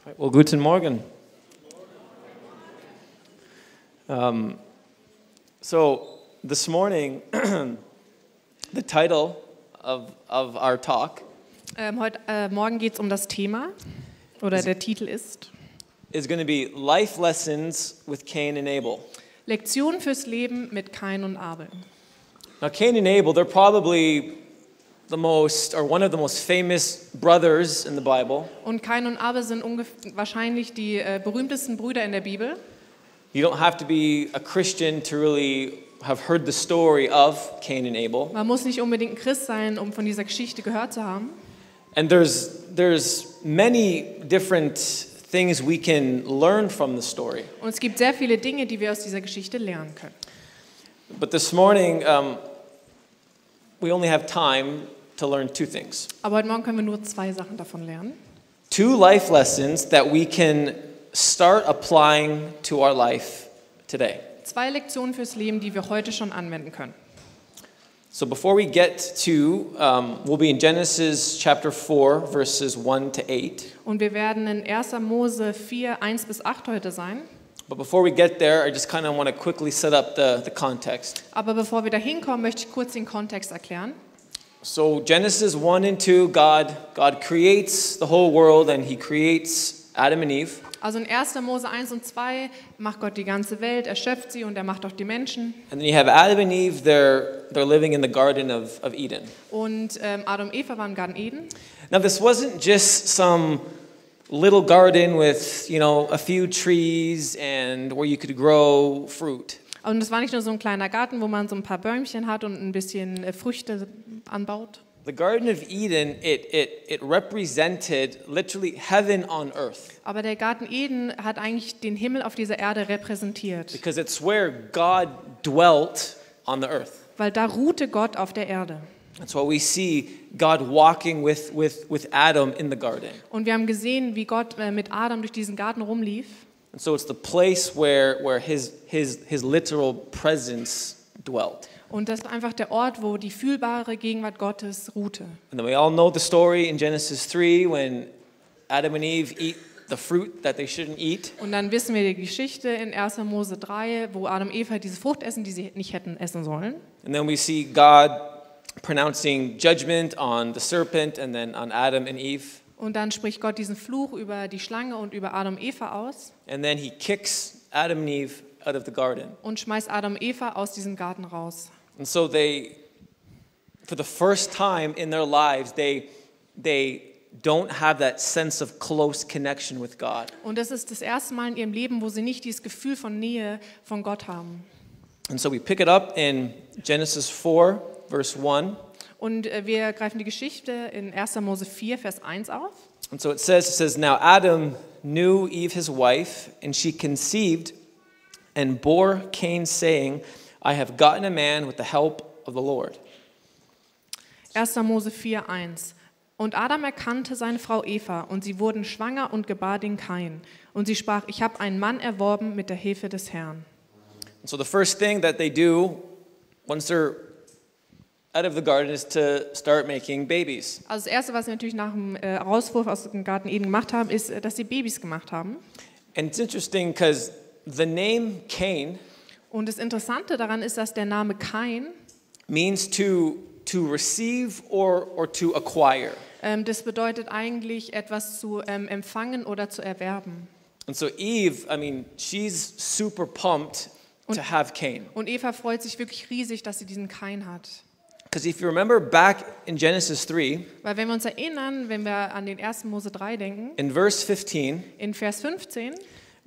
Right, well, guten Morgen. So this morning, the title of our talk Heute Morgen geht es um das Thema, oder der Titel ist is going to be Life Lessons with Cain and Abel. Lektionen fürs Leben mit Kain und Abel. Now, Cain and Abel, they're probably the most, or one of the most famous brothers in the Bible. Und Kain und Abel sind wahrscheinlich die berühmtesten Brüder in der Bibel. You don't have to be a Christian to really have heard the story of Cain and Abel. Man muss nicht unbedingt ein Christ sein, um von dieser Geschichte gehört zu haben. And there's many different things we can learn from the story. Und es gibt sehr viele Dinge, die wir aus dieser Geschichte lernen können. But this morning, we only have time to learn two things. Aber heute Morgen können wir nur zwei Sachen davon lernen. Two life lessons that we can start applying to our life today. Zwei Lektionen fürs Leben, die wir heute schon anwenden können. So before we get to, we'll be in Genesis chapter 4, verses 1 to 8. Und wir werden in 1. Mose 4, 1 bis 8 heute sein. But before we get there, I just kind of want to quickly set up the context. Aber bevor wir da hinkommen, möchte ich kurz den Kontext erklären. So Genesis 1 and 2, God creates the whole world and he creates Adam and Eve. Also in 1. Mose 1 und 2 macht Gott die ganze Welt, er schöpft sie und er macht auch die Menschen. And then you have Adam and Eve, they're living in the Garden of Eden. Und Adam und Eva waren im Garten Eden. Now this wasn't just some little garden with, a few trees and where you could grow fruit. Und es war nicht nur so ein kleiner Garten, wo man so ein paar Bäumchen hat und ein bisschen Früchte anbaut. The Garden of Eden, it represented literally heaven on earth. Aber der Garten Eden hat eigentlich den Himmel auf dieser Erde repräsentiert. Because it's where God dwelt on the earth. Weil da ruhte Gott auf der Erde. That's why we see God walking with Adam in the garden. Und wir haben gesehen, wie Gott mit Adam durch diesen Garten rumlief. And so it's the place where his literal presence dwelt. Und das ist einfach der Ort, wo die fühlbare Gegenwart Gottes ruhte. And then we all know the story in Genesis 3 when Adam and Eve eat the fruit that they shouldn't eat. Und dann wissen wir die Geschichte in 1. Mose 3, wo Adam und Eva diese Frucht essen, die sie nicht hätten essen sollen. And then we see God pronouncing judgment on the serpent and then on Adam and Eve. Und dann spricht Gott diesen Fluch über die Schlange und über Adam und Eva aus. And then he kicks Adam and Eve out of the garden. Und schmeißt Adam und Eva aus diesem Garten raus. And so they, for the first time in their lives, they don't have that sense of close connection with God. Und das ist das erste Mal in ihrem Leben, wo sie nicht dieses Gefühl von Nähe von Gott haben. And so we pick it up in Genesis 4, verse 1. Und wir greifen die Geschichte in 1. Mose 4, Vers 1 auf. And so it says, now Adam knew Eve his wife, and she conceived and bore Cain, saying, I have gotten a man with the help of the Lord. 1. Mose 4, 1. Und Adam erkannte seine Frau Eva, und sie wurden schwanger und gebar den Kain. Und sie sprach, ich habe einen Mann erworben mit der Hilfe des Herrn. And so the first thing that they do once they're out of the garden is to start making babies. Also das Erste, was sie natürlich nach dem Rauswurf aus dem Garten Eden gemacht haben, ist, dass sie Babys gemacht haben. And it's interesting because the name Cain Und das Interessante daran ist, dass der Name Kain means to receive or to acquire. Das bedeutet eigentlich etwas zu empfangen oder zu erwerben. And so Eve, she's super pumped to have Cain. Und Eva freut sich wirklich riesig, dass sie diesen Kain hat. Because if you remember back in Genesis 3, Weil wenn wir uns erinnern, wenn wir an den 1. Mose 3 denken, in verse 15, in Vers 15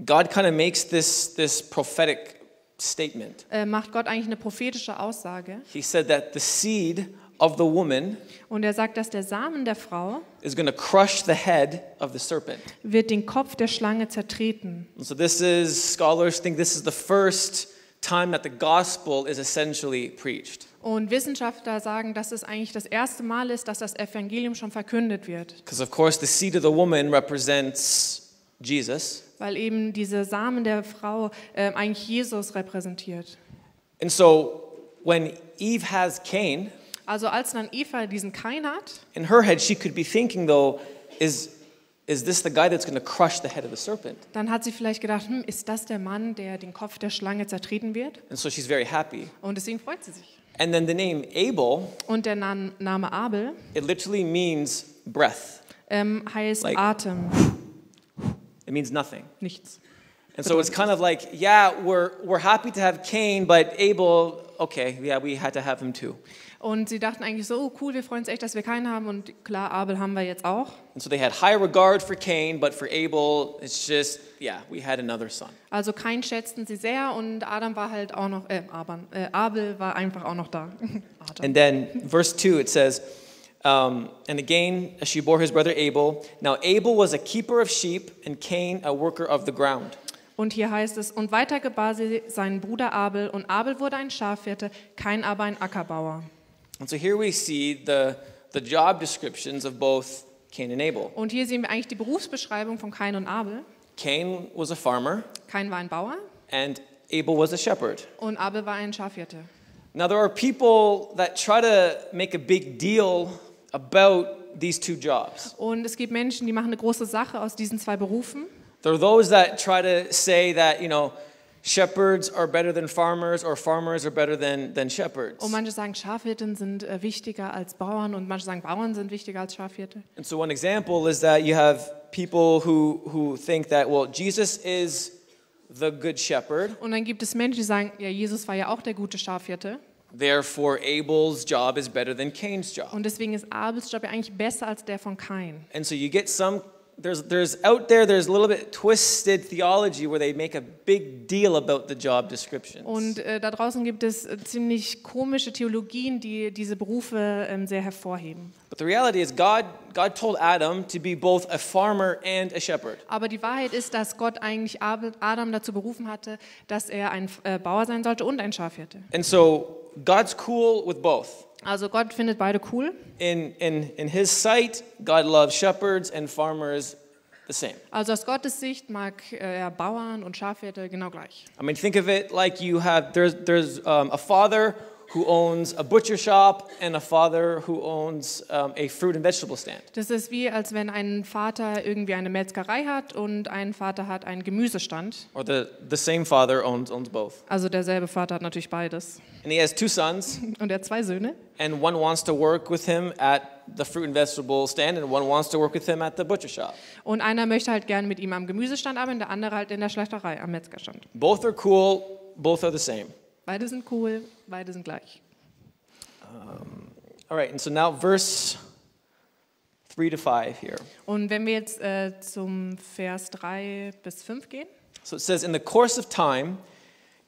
God kind of makes this prophetic statement. macht Gott eigentlich eine prophetische Aussage. He said that the seed of the woman Und er sagt, dass der Samen der Frau is going to crush the head of the serpent. wird den Kopf der Schlange zertreten. And so scholars think this is the first time that the gospel is essentially preached. Und Wissenschaftler sagen, dass es eigentlich das erste Mal ist, dass das Evangelium schon verkündet wird. Because of course the seed of the woman represents Jesus. Weil eben diese Samen der Frau eigentlich Jesus repräsentiert. And so when Eve has Cain, Also als dann Eva diesen Kain hat, in her head she could be thinking though, is is this the guy that's going to crush the head of the serpent? Dann hat sie vielleicht gedacht, ist das der Mann, der den Kopf der Schlange zertreten wird? And so she's very happy. Und deswegen freut sie sich. And then the name Abel, Und der Name Abel it literally means breath. Heißt Like- Atem, It means nothing. nichts. And so it's kind of like, yeah, we're happy to have Cain, but Abel, okay, yeah, we had to have him too. Und sie dachten eigentlich so, oh cool, wir freuen uns echt, dass wir keinen haben. Und klar, Abel haben wir jetzt auch. And so they had high regard for Cain, but for Abel, it's just, yeah, we had another son. Also Kain schätzten sie sehr und Adam war halt auch noch, Abel war einfach auch noch da. Adam. And then verse 2, it says, and again, as she bore his brother Abel. Now Abel was a keeper of sheep, and Cain a worker of the ground. Und hier heißt es, und weiter gebar sie seinen Bruder Abel, und Abel wurde ein Schafhirte, Kain aber ein Ackerbauer. And so here we see the job descriptions of both Cain and Abel. Und hier sehen wir eigentlich die Berufsbeschreibung von Kain und Abel. Cain was a farmer, Kain war ein Bauer and Abel was a shepherd. und Abel war ein Schafhirte. Now there are people that try to make a big deal about these two jobs. Und es gibt Menschen, die machen eine große Sache aus diesen zwei Berufen. There are those that try to say that, shepherds are better than farmers or farmers are better than shepherds. Und manche sagen, Schafhirten sind wichtiger als Bauern und manche sagen, Bauern sind wichtiger als Schafhirte. And so one example is that you have people who think that, well, Jesus is the good shepherd, Und dann gibt es Menschen, die sagen, ja, Jesus war ja auch der gute Schafhirte. therefore Abel's job is better than Cain's job. Und deswegen ist Abels Job ja eigentlich besser als der von Kain. And so you get there's a little bit twisted theology where they make a big deal about the job descriptions. Und da draußen gibt es ziemlich komische Theologien, die diese Berufe sehr hervorheben. But the reality is God told Adam to be both a farmer and a shepherd. Aber die Wahrheit ist, dass Gott eigentlich Adam dazu berufen hatte, dass er ein Bauer sein sollte und ein Schafhirte. And so God's cool with both. Also Gott findet beide cool. In his sight, God loves shepherds and farmers the same. Also aus Gottes Sicht mag er Bauern und Schafhirte genau gleich. I mean, think of it like there's a father who owns a butcher shop and a father who owns a fruit and vegetable stand. Das ist wie, als wenn ein Vater irgendwie eine Metzgerei hat und ein Vater hat einen Gemüsestand. Or the same father owns both. Also derselbe Vater hat natürlich beides. And he has two sons, Und er hat zwei Söhne. and one wants to work with him at the fruit and vegetable stand, and one wants to work with him at the butcher shop. Und einer möchte halt gerne mit ihm am Gemüsestand arbeiten, der andere halt in der Schlachterei, am Metzgerstand. Both are cool, both are the same. Beide sind cool, beide sind gleich. All right, and so now verse 3 to 5 here. Und wenn wir jetzt zum Vers 3 bis 5 gehen. So it says, in the course of time,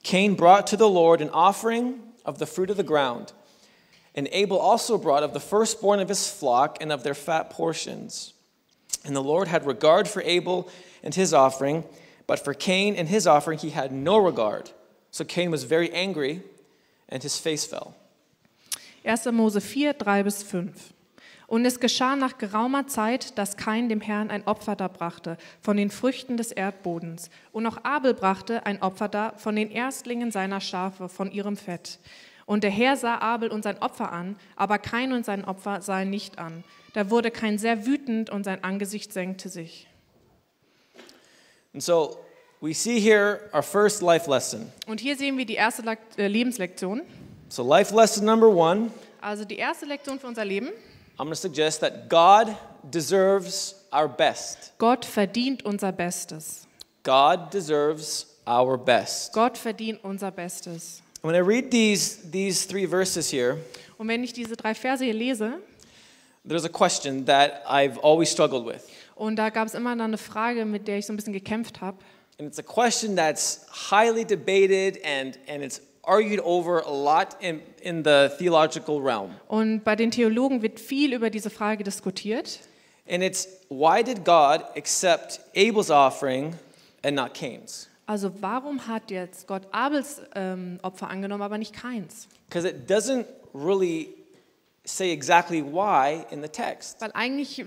Cain brought to the Lord an offering of the fruit of the ground, and Abel also brought of the firstborn of his flock and of their fat portions. And the Lord had regard for Abel and his offering, but for Cain and his offering he had no regard. So Cain was very angry, and his face fell. 1. Mose 4, 3 bis 5. Und es geschah nach geraumer Zeit, dass Kain dem Herrn ein Opfer darbrachte von den Früchten des Erdbodens. Und auch Abel brachte ein Opfer dar von den Erstlingen seiner Schafe, von ihrem Fett. Und der Herr sah Abel und sein Opfer an, aber Kain und sein Opfer sah ihn nicht an. Da wurde Kain sehr wütend und sein Angesicht senkte sich. And so we see here our first life lesson. Und hier sehen wir die erste Lebenslektion. So life lesson number 1, Also die erste Lektion für unser Leben. I'm going to suggest that God deserves our best. Gott verdient unser Bestes. God deserves our best. Gott verdient unser Bestes. When I read these 3 verses here, Und wenn ich diese 3 Verse hier lese, there's a question that I've always struggled with. und da gab es immer dann eine Frage, mit der ich so ein bisschen gekämpft habe. And it's a question that's highly debated and it's argued over a lot in the theological realm. Und bei den Theologen wird viel über diese Frage diskutiert. And it's, why did God accept Abel's offering and not Cain's? Also warum hat jetzt Gott Abels Opfer angenommen, aber nicht Kains? Because it doesn't really say exactly why in the text. Weil eigentlich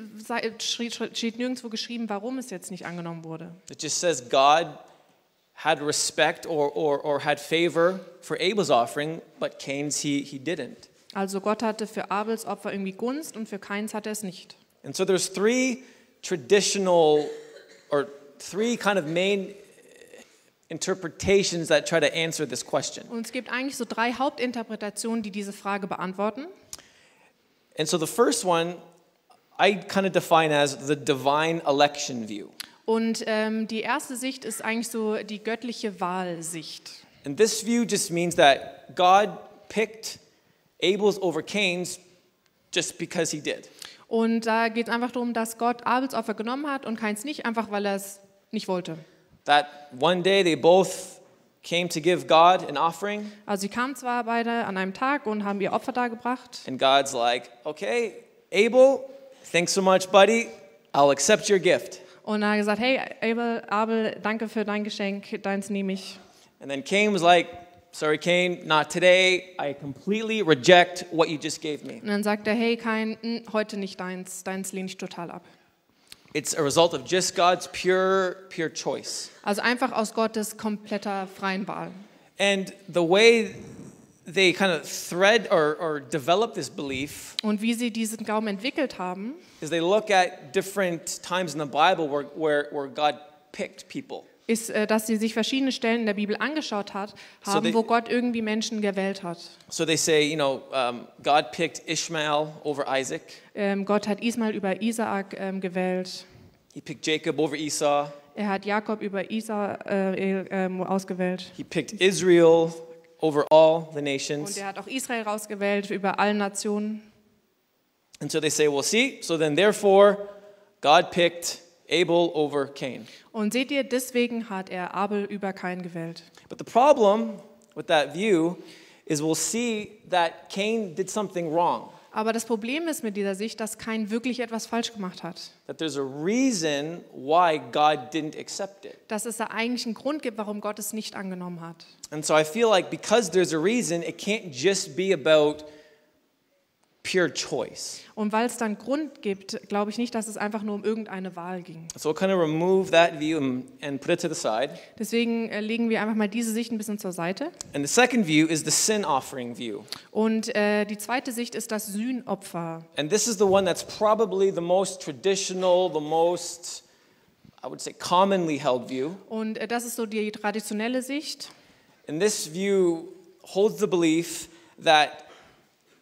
steht nirgendwo geschrieben, warum es jetzt nicht angenommen wurde. It just says God had respect or had favor for Abel's offering, but Cain's he didn't. Also Gott hatte für Abels Opfer irgendwie Gunst und für Kains hatte er es nicht. And so there's 3 traditional or three kind of main interpretations that try to answer this question. Und es gibt eigentlich so 3 Hauptinterpretationen, die diese Frage beantworten. And so the first one I kind of define as the divine election view. Und die erste Sicht ist eigentlich so die göttliche Wahlsicht. And this view just means that God picked Abel's over Cain's just because he did. Und da geht es einfach darum, dass Gott Abels Opfer genommen hat und Kains nicht, einfach weil er es nicht wollte. That one day they both came to give God an offering. Also sie kamen zwar beide an einem Tag und haben ihr Opfer dargebracht. And God's like, okay, Abel, thanks so much, buddy. I'll accept your gift. Und er hat gesagt, hey Abel, danke für dein Geschenk, deins nehme ich. And then Cain was like, sorry, Cain, not today. I completely reject what you just gave me. Und dann sagt er, hey Kain, heute nicht deins lehne ich total ab. It's a result of just God's pure choice. Also einfach aus Gottes kompletter freien Wahl. And the way they kind of thread or develop this belief Und wie sie diesen Glauben entwickelt haben, is they look at different times in the Bible where God picked people. ist, dass sie sich verschiedene Stellen in der Bibel angeschaut haben, wo Gott irgendwie Menschen gewählt hat. So they say, God picked Ishmael over Isaac. Gott hat Ismael über Isaak gewählt. He picked Jacob over Esau. Er hat Jakob über ausgewählt. He picked Israel over all the Und nations. er hat auch Israel rausgewählt über alle Nationen. And so they say, well, see, so then therefore God picked Abel over Cain. Und seht ihr, deswegen hat er Abel über Kain gewählt. But the problem with that view is we'll see that Cain did something wrong. Aber das Problem ist mit dieser Sicht, dass Kain wirklich etwas falsch gemacht hat. That there's a reason why God didn't accept it. Dass es da eigentlich einen Grund gibt, warum Gott es nicht angenommen hat. And so I feel like because there's a reason, it can't just be about pure choice. Und weil es dann Grund gibt, glaube ich nicht, dass es einfach nur um irgendeine Wahl ging. So we'll kind of remove that view and put it to the side. Deswegen legen wir einfach mal diese Sicht ein bisschen zur Seite. And the second view is the sin offering view. Und die zweite Sicht ist das Sühnopfer. And this is the one that's probably the most traditional, the most, I would say, commonly held view. Und das ist so die traditionelle Sicht. And this view holds the belief that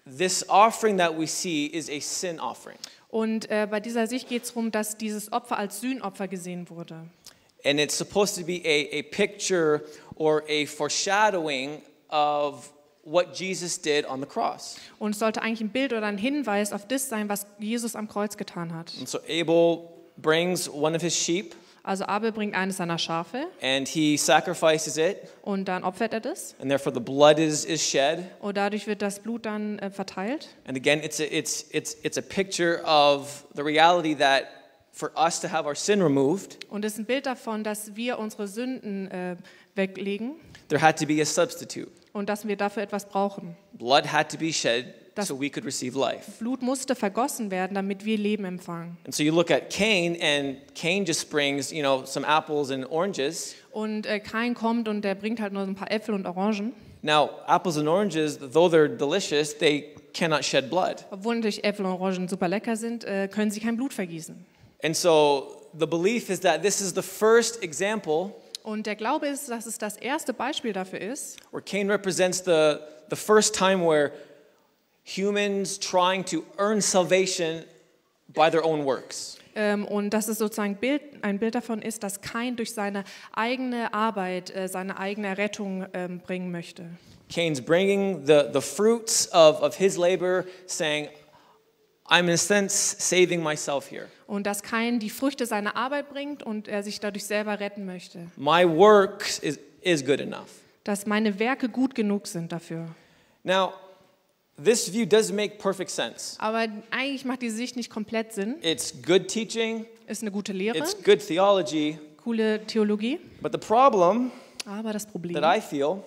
this offering that we see is a sin offering. Und bei dieser Sicht geht es darum, dass dieses Opfer als Sühnopfer gesehen wurde. And it's supposed to be a picture or a foreshadowing of what Jesus did on the cross. Und es sollte eigentlich ein Bild oder ein Hinweis auf das sein, was Jesus am Kreuz getan hat. And so Abel brings one of his sheep. Also Abel bringt eines seiner Schafe And he sacrifices it, und dann opfert er das. and therefore the blood is shed. Und dadurch wird das Blut dann verteilt. And again, it's a picture of the reality that for us to have our sin removed, Und es ist ein Bild davon, dass wir unsere Sünden weglegen there had to be a substitute. und dass wir dafür etwas brauchen. Blood had to be shed so we could receive life. Blut musste vergossen werden, damit wir Leben empfangen. And so you look at Cain, and Cain just brings, some apples and oranges. Und Kain kommt und der bringt halt nur so ein paar Äpfel und Orangen. Now, apples and oranges, though they're delicious, they cannot shed blood. Obwohl natürlich Äpfel und Orangen super lecker sind, können sie kein Blut vergießen. And so the belief is that this is the first example Und der Glaube ist, dass es das erste Beispiel dafür ist, where Cain represents the first time where humans trying to earn salvation by their own works. und dass es sozusagen ein Bild davon ist, dass Kain durch seine eigene Arbeit seine eigene Rettung bringen möchte. Cain's bringing the fruits of his labor, saying, I'm in a sense saving myself here. Und dass Kain die Früchte seiner Arbeit bringt und er sich dadurch selber retten möchte. My work is good enough. Dass meine Werke gut genug sind dafür. Now, this view does make perfect sense. Aber eigentlich macht diese Sicht nicht komplett Sinn. It's good teaching, Ist eine gute Lehre, it's good theology, coole Theologie. but the problem Aber das Problem, that I feel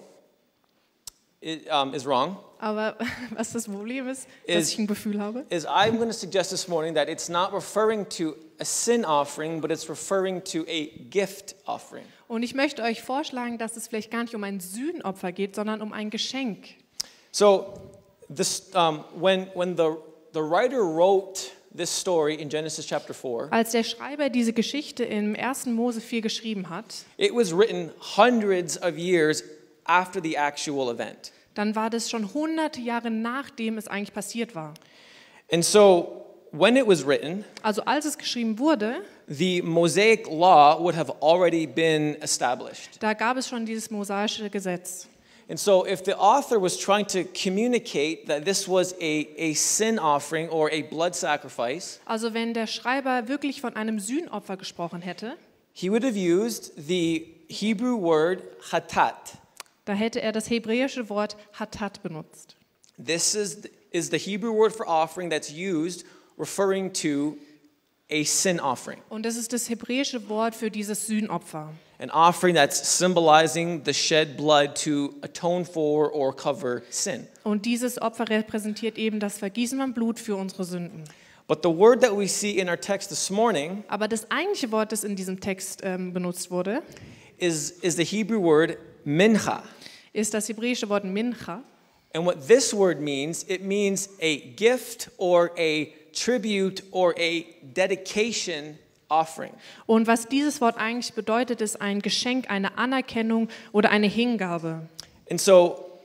is wrong. aber was das Problem ist, Is- dass ich ein Gefühl habe, Is I'm going to suggest this morning that it's not referring to a sin offering, but it's referring to a gift offering. und ich möchte euch vorschlagen, dass es vielleicht gar nicht um ein Sühnopfer geht, sondern um ein Geschenk. So, this when the writer wrote this story in Genesis chapter 4, Als der Schreiber diese Geschichte im 1. Mose 4 geschrieben hat, it was written hundreds of years after the actual event. dann war das schon hunderte Jahre nachdem es eigentlich passiert war. And so when it was written, Also als es geschrieben wurde, the Mosaic law would have already been established. da gab es schon dieses mosaische Gesetz. And so if the author was trying to communicate that this was a sin offering or a blood sacrifice, Also wenn der Schreiber wirklich von einem Sühnopfer gesprochen hätte, he would have used the Hebrew word hatat. da hätte er das hebräische Wort Hatat benutzt. This is the Hebrew word for offering that's used referring to a sin offering. Und das ist das hebräische Wort für dieses Sühnopfer. An offering that's symbolizing the shed blood to atone for or cover sin. Und dieses Opfer repräsentiert eben das Vergießen von Blut für unsere Sünden. But the word that we see in our text this morning Aber das eigentliche Wort, das in diesem Text benutzt wurde, is the Hebrew word mincha. ist das hebräische Wort Mincha. And what this word means, it means a gift or a tribute or a dedication offering. Und was dieses Wort eigentlich bedeutet, ist ein Geschenk, eine Anerkennung oder eine Hingabe. And so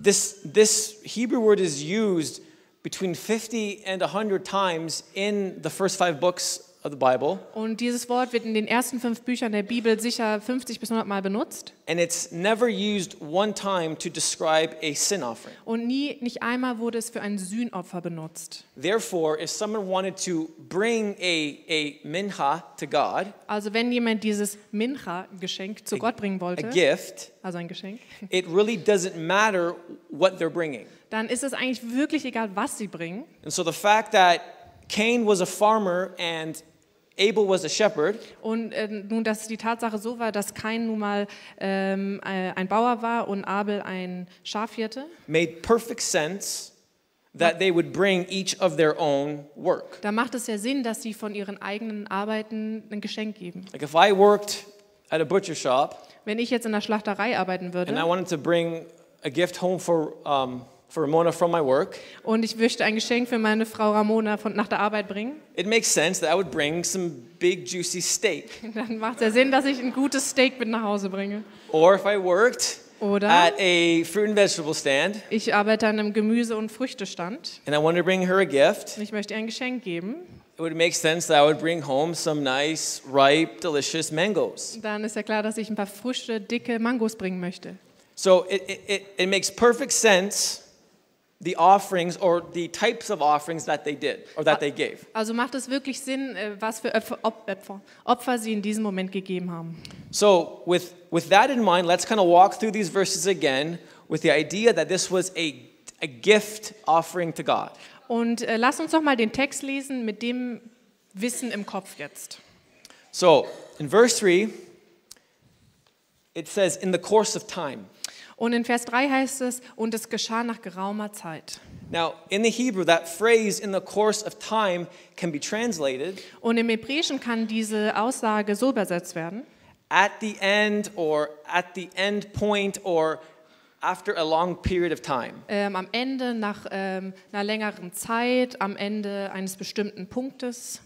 this Hebrew word is used between 50 and 100 times in the first 5 books of the Bible. Und dieses Wort wird in den ersten 5 Büchern der Bibel sicher 50 bis 100 Mal benutzt. And it's never used one time to describe a sin offering. Und nicht einmal wurde es für ein Sühnopfer benutzt. Therefore, if someone wanted to bring a mincha to God, Also wenn jemand dieses Mincha, Geschenk, zu Gott bringen a wollte, gift, also ein Geschenk, it really doesn't matter what they're bringing. dann ist es eigentlich wirklich egal, was sie bringen. And so the fact that Cain was a farmer and Abel was a shepherd Und nun, dass die Tatsache so war, dass Kain nun mal ein Bauer war und Abel ein Schafhirte, made perfect sense that they would bring each of their own work. da macht es ja Sinn, dass sie von ihren eigenen Arbeiten ein Geschenk geben. Like if I worked at a butcher shop Wenn ich jetzt in der Schlachterei arbeiten and I würde wanted to bring a gift home for Ramona from my work, und ich möchte ein Geschenk für meine Frau Ramona nach der Arbeit bringen, it makes sense that I would bring some big juicy steak. dann macht es ja Sinn, dass ich ein gutes Steak mit nach Hause bringe. Or if I worked Oder at a fruit and vegetable stand ich arbeite an einem Gemüse- und Früchtestand and I wanted to bring her a gift, und ich möchte ihr ein Geschenk geben, it would make sense that I would bring home some nice, ripe, delicious mangoes. dann ist ja klar, dass ich ein paar frische, dicke Mangos bringen möchte. So it makes perfect sense the offerings or the types of offerings that they did or that they gave. Also macht es wirklich Sinn, was für Opfer sie in diesem Moment gegeben haben. So with that in mind, let's kind of walk through these verses again with the idea that this was a gift offering to God. Und lass uns doch mal den Text lesen mit dem Wissen im Kopf jetzt. So in verse 3, it says, in the course of time. Und in Vers 3 heißt es, und es geschah nach geraumer Zeit. Now, in the Hebrew, that phrase, in the course of time, can be translated Und im Hebräischen kann diese Aussage so übersetzt werden: at the end or at the end point or after a long period of time. am Ende, nach einer längeren Zeit, am Ende eines bestimmten Punktes.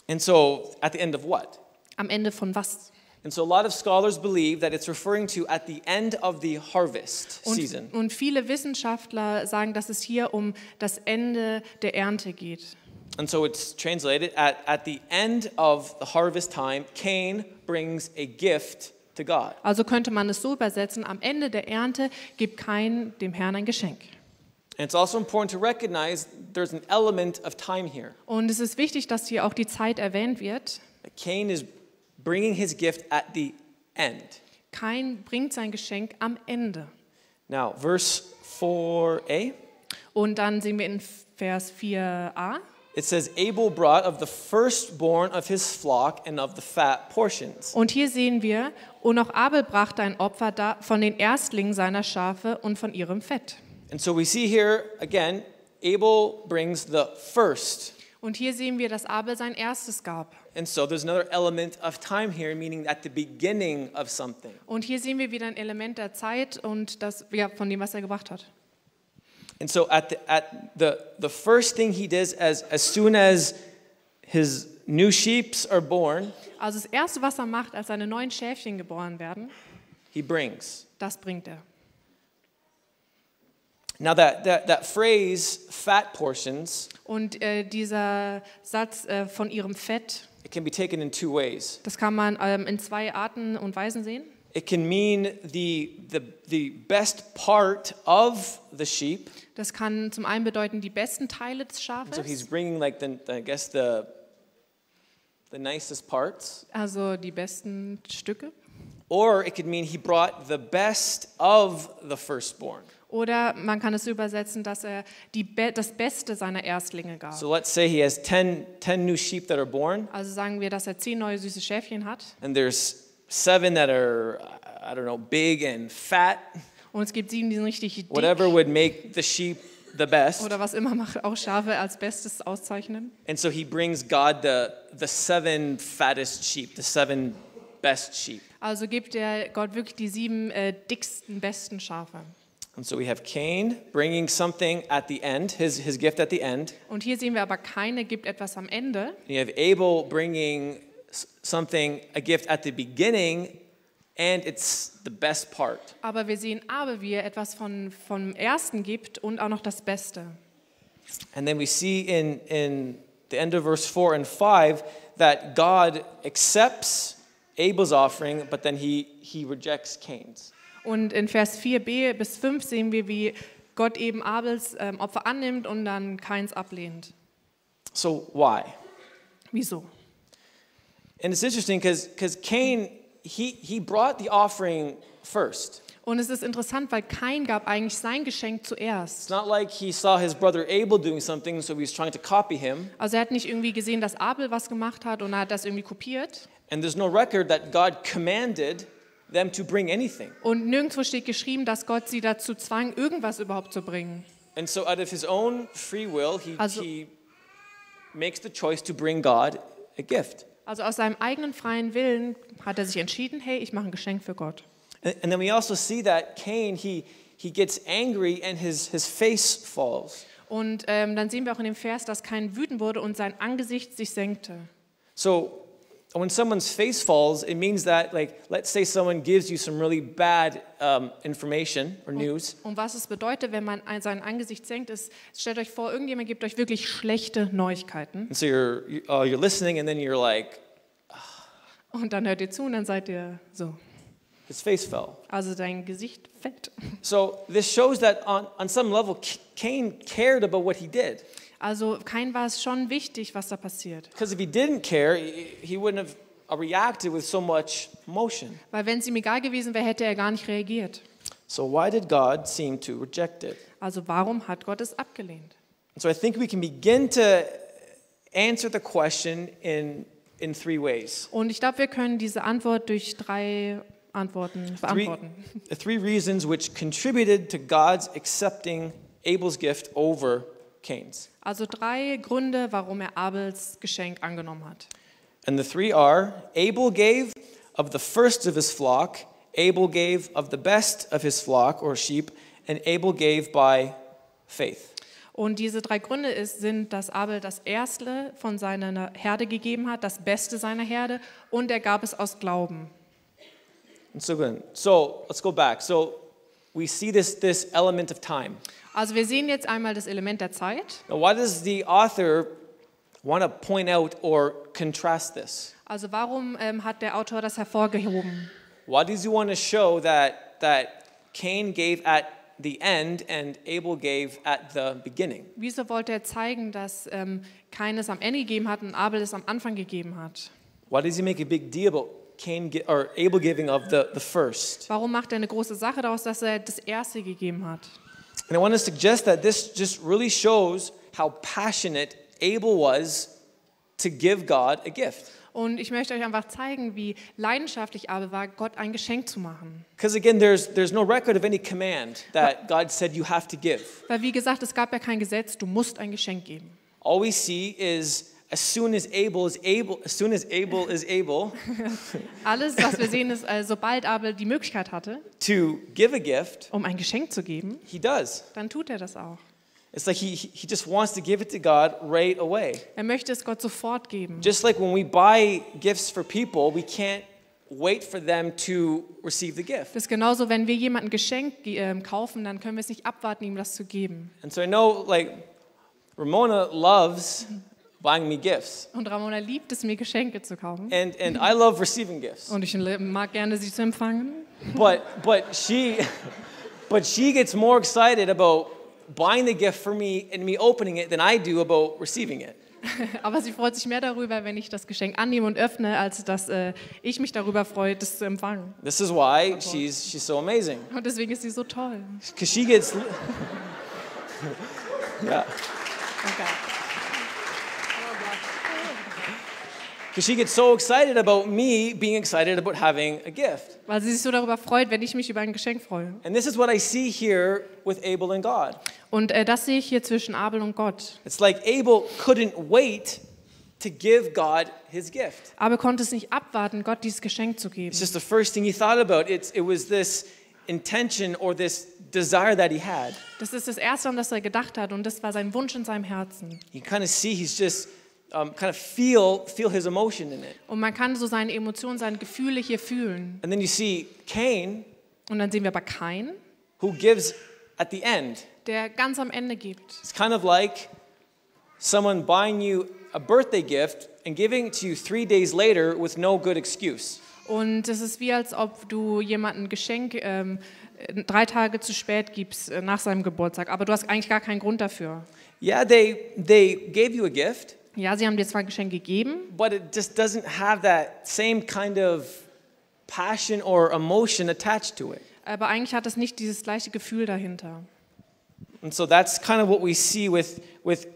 And so, at the end of what? Am Ende von was? And so a lot of scholars believe that it's referring to at the end of the harvest season. Und viele Wissenschaftler sagen, dass es hier um das Ende der Ernte geht. And so it's translated at the end of the harvest time, Cain brings a gift to God. Also könnte man es so übersetzen: Am Ende der Ernte gibt Kain dem Herrn ein Geschenk. And it's also important to recognize there's an element of time here. Und es ist wichtig, dass hier auch die Zeit erwähnt wird. That Cain is bringing his gift at the end. Kain bringt sein Geschenk am Ende. Now, verse 4a, Und dann sehen wir in Vers 4a, it says, Abel brought of the firstborn of his flock and of the fat portions. und hier sehen wir, und auch Abel brachte ein Opfer dar von den Erstlingen seiner Schafe und von ihrem Fett. And so we see here, again, Abel brings the first. Und hier sehen wir, dass Abel sein erstes gab. And so there's another element of time here, meaning at the beginning of something. Und hier sehen wir wieder ein Element der Zeit und das, ja, von dem, was er gebracht hat. And so at the first thing he does as soon as his new sheeps are born, Also das Erste, was er macht, als seine neuen Schäfchen geboren werden, he brings. das bringt er. Now that phrase, fat portions, Und dieser Satz von ihrem Fett, it can be taken in two ways. das kann man in zwei Arten und Weisen sehen. It can mean the best part of the sheep. Das kann zum einen bedeuten die besten Teile des So he's Schafes, bringing like the nicest parts. also die besten Stücke. Or it could mean he brought the best of the firstborn. Oder man kann es übersetzen, dass er das Beste seiner Erstlinge gab. So let's say he has 10 new sheep that are born, Also sagen wir, dass er 10 neue süße Schäfchen hat. and there's 7 that are, I don't know, big and fat. Und es gibt 7, die sind richtig dick. Whatever would make the sheep the best. Oder was immer macht auch Schafe als Bestes auszeichnen. And so he brings God the 7 fattest sheep, the 7 best sheep. Also gibt er Gott wirklich die 7 dicksten, besten Schafe. And so we have Cain bringing something at the end, his gift at the end. Und hier sehen wir aber, Kain gibt etwas am Ende. And you have Abel bringing something, a gift at the beginning, and it's the best part. Aber wir sehen Abel, wie er etwas vom Ersten gibt und auch noch das Beste. And then we see in the end of verse 4 and 5 that God accepts Abel's offering, but then he rejects Cain's. Und in Vers 4b bis 5 sehen wir, wie Gott eben Abels Opfer annimmt und dann Kains ablehnt. So why? Wieso? And it's interesting because Cain, he brought the offering first. Und es ist interessant, weil Kain gab eigentlich sein Geschenk It's zuerst. not like he saw his brother Abel doing something, so he's trying to copy him. Also er hat nicht irgendwie gesehen, dass Abel was gemacht hat und er hat das irgendwie kopiert. And there's no record that God commanded them to bring anything. Und nirgendwo steht geschrieben, dass Gott sie dazu zwang, irgendwas überhaupt zu bringen. And so out of his own free will, Also- he makes the choice to bring God a gift. Also aus seinem eigenen freien Willen hat er sich entschieden, hey, ich mache ein Geschenk für Gott. And then we also see that Cain, he gets angry and his face falls. Und dann sehen wir auch in dem Vers, dass Kain wütend wurde und sein Angesicht sich senkte. So when someone's face falls, it means that, like, let's say someone gives you some really bad information or news. Und was es bedeutet, wenn man sein Angesicht senkt, ist, stellt euch vor, irgendjemand gibt euch wirklich schlechte Neuigkeiten. And so you're listening and then you're like, Und dann hört ihr zu und dann seid ihr so. his face fell. Also dein Gesicht fällt. So this shows that on some level, Cain cared about what he did. Also Kain war es schon wichtig, was da passiert. Because if he didn't care, he wouldn't have reacted with so much emotion. Weil wenn es ihm egal gewesen wäre, hätte er gar nicht reagiert. So why did God seem to reject it? Also warum hat Gott es abgelehnt? So I think we can begin to answer the question in 3 ways. Und ich glaube, wir können diese Antwort durch 3 Antworten beantworten. 3 reasons which contributed to God's accepting Abel's gift over Cain's. Also 3 Gründe, warum er Abels Geschenk angenommen hat. And the 3 are: Abel gave of the first of his flock, Abel gave of the best of his flock or sheep, and Abel gave by faith. Und diese 3 Gründe sind, dass Abel das Erste von seiner Herde gegeben hat, das Beste seiner Herde, und er gab es aus Glauben. And so good. So let's go back. So we see this element of time. Also wir sehen jetzt einmal das Element der Zeit. Now, why does the author want to point out or contrast this? Also warum hat der Autor das hervorgehoben? Why does he want to show that Cain gave at the end and Abel gave at the beginning? Wieso wollte er zeigen, dass Kain es am Ende gegeben hat und Abel es am Anfang gegeben hat? Why does he make a big deal about Abel giving of the first? Warum macht er eine große Sache daraus, dass er das Erste gegeben hat? And I want to suggest that this just really shows how passionate Abel was to give God a gift. Und ich möchte euch einfach zeigen, wie leidenschaftlich Abel war, Gott ein Geschenk zu machen. Because again, there's no record of any command that God said you have to give. Weil wie gesagt, es gab ja kein Gesetz, du musst ein Geschenk geben. All we see is as soon as Abel is able, Alles, was wir sehen, ist, sobald Abel die Möglichkeit hatte, to give a gift, um ein Geschenk zu geben, he does. dann tut er das auch. It's like he just wants to give it to God right away. Er möchte es Gott sofort geben. Just like when we buy gifts for people, we can't wait for them to receive the gift. Das ist genauso, wenn wir jemandem ein Geschenk kaufen, dann können wir es nicht abwarten, ihm das zu geben. And so I know, like, Ramona loves buying me gifts. Und Ramona liebt es, mir Geschenke zu kaufen. And I love receiving gifts. Und ich mag gerne, sie zu empfangen. But she gets more excited about buying the gift for me and me opening it than I do about receiving it. Aber sie freut sich mehr darüber, wenn ich das Geschenk annehme und öffne, als dass ich mich darüber freue, das zu empfangen. This is why she's so amazing. Und deswegen ist sie so toll. Because she gets yeah. Okay. Because she gets so excited about me being excited about having a gift. Weil sie sich so darüber freut, wenn ich mich über ein Geschenk freue. And this is what I see here with Abel and God. Und das sehe ich hier zwischen Abel und Gott. It's like Abel couldn't wait to give God his gift. Abel konnte es nicht abwarten, Gott dieses Geschenk zu geben. It's just the first thing he thought about. It was this intention or this desire that he had. Das ist das Erste, an das er gedacht hat, und das war sein Wunsch in seinem Herzen. You kind of see he's just kind of feel his emotion in it. Und man kann so seine Emotionen, seine Gefühle hier fühlen. And then you see Cain, Und dann sehen wir aber Kain, who gives at the end. der ganz am Ende gibt. It's kind of like someone buying you a birthday gift and giving it to you 3 days later with no good excuse. Und es ist wie, als ob du jemandem ein Geschenk 3 Tage zu spät gibst nach seinem Geburtstag, aber du hast eigentlich gar keinen Grund dafür. Yeah, they gave you a gift, Ja, sie haben dir zwar ein Geschenk gegeben, but it just doesn't have that same kind of passion or emotion attached to it. aber eigentlich hat es nicht dieses gleiche Gefühl dahinter. And so that's kind of what we see with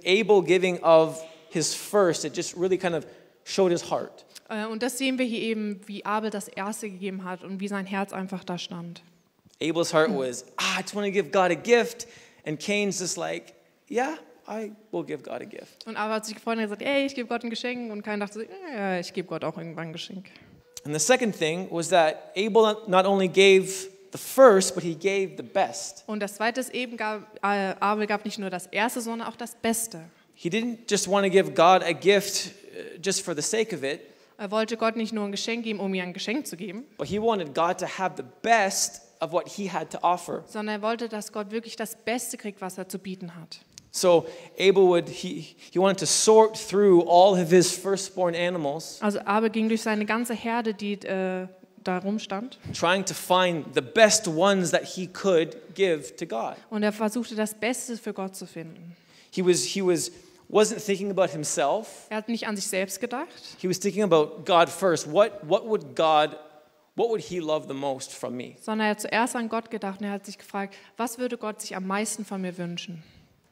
Abel giving of his first. It just really kind of showed his heart. Und das sehen wir hier eben, wie Abel das Erste gegeben hat und wie sein Herz einfach da stand. Abel's heart was, I just want to give God a gift. And Cain's just like, yeah, I will give God a gift. Und Abel hat sich gefreut und gesagt, ey, ich gebe Gott ein Geschenk. Und Kain dachte, ja, ich gebe Gott auch irgendwann ein Geschenk. And the second thing was that Abel not only gave the first, but he gave the best. Und das Zweite ist eben, Abel gab nicht nur das Erste, sondern auch das Beste. He didn't just want to give God a gift just for the sake of it, Er wollte Gott nicht nur ein Geschenk geben, um ihm ein Geschenk zu geben, but he wanted God to have the best of what he had to offer. sondern er wollte, dass Gott wirklich das Beste kriegt, was er zu bieten hat. So Abel he wanted to sort through all of his firstborn animals, Also Abel ging durch seine ganze Herde, die da rumstand, trying to find the best ones that he could give to God. und er versuchte, das Beste für Gott zu finden. He wasn't thinking about himself. Er hat nicht an sich selbst gedacht, He was thinking about God first. What would he love the most from me? sondern er hat zuerst an Gott gedacht und er hat sich gefragt, was würde Gott sich am meisten von mir wünschen?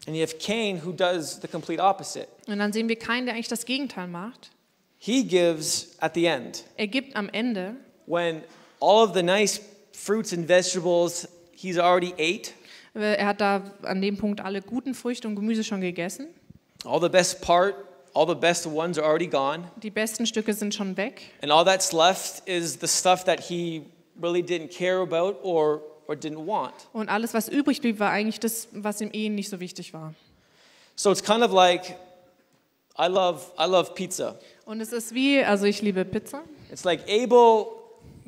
And you have Cain, who does the complete opposite. Und dann sehen wir Kain, der eigentlich das Gegenteil macht. He gives at the end, Er gibt am Ende, when all of the nice fruits and vegetables he's already ate, er hat da an dem Punkt alle guten Früchte und Gemüse schon gegessen. all the best ones are already gone, Die besten Stücke sind schon weg. and all that's left is the stuff that he really didn't care about or didn't want. Und alles, was übrig blieb, war eigentlich das, was ihm nicht so wichtig war. So it's kind of like I love pizza. Und es ist wie, also ich liebe Pizza. It's like Abel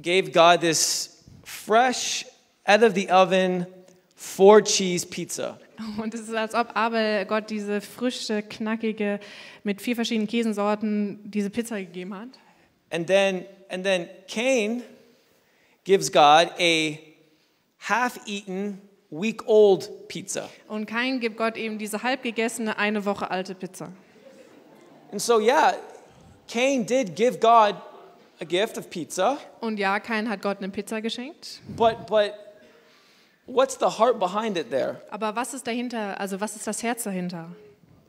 gave God this fresh, out of the oven, 4-cheese pizza. Und es ist, als ob Abel Gott diese frische, knackige, mit 4 verschiedenen Käsensorten diese Pizza gegeben hat. And then Cain gives God a half-eaten, week-old pizza. Und Kain gibt Gott eben diese halbgegessene, 1 Woche alte Pizza. And so yeah, Cain did give God a gift of pizza, Und ja, Kain hat Gott eine Pizza geschenkt. but what's the heart behind it there? Aber was ist dahinter, also was ist das Herz dahinter?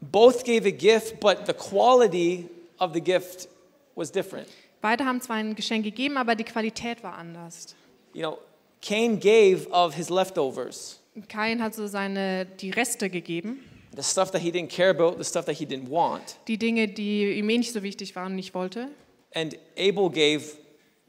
Both gave a gift, but the quality of the gift was different. Beide haben zwar ein Geschenk gegeben, aber die Qualität war anders. You know, Cain gave of his leftovers, Kain hat so die Reste gegeben, the stuff that he didn't care about, the stuff that he didn't want. die Dinge, die ihm nicht so wichtig waren und nicht wollte. And Abel gave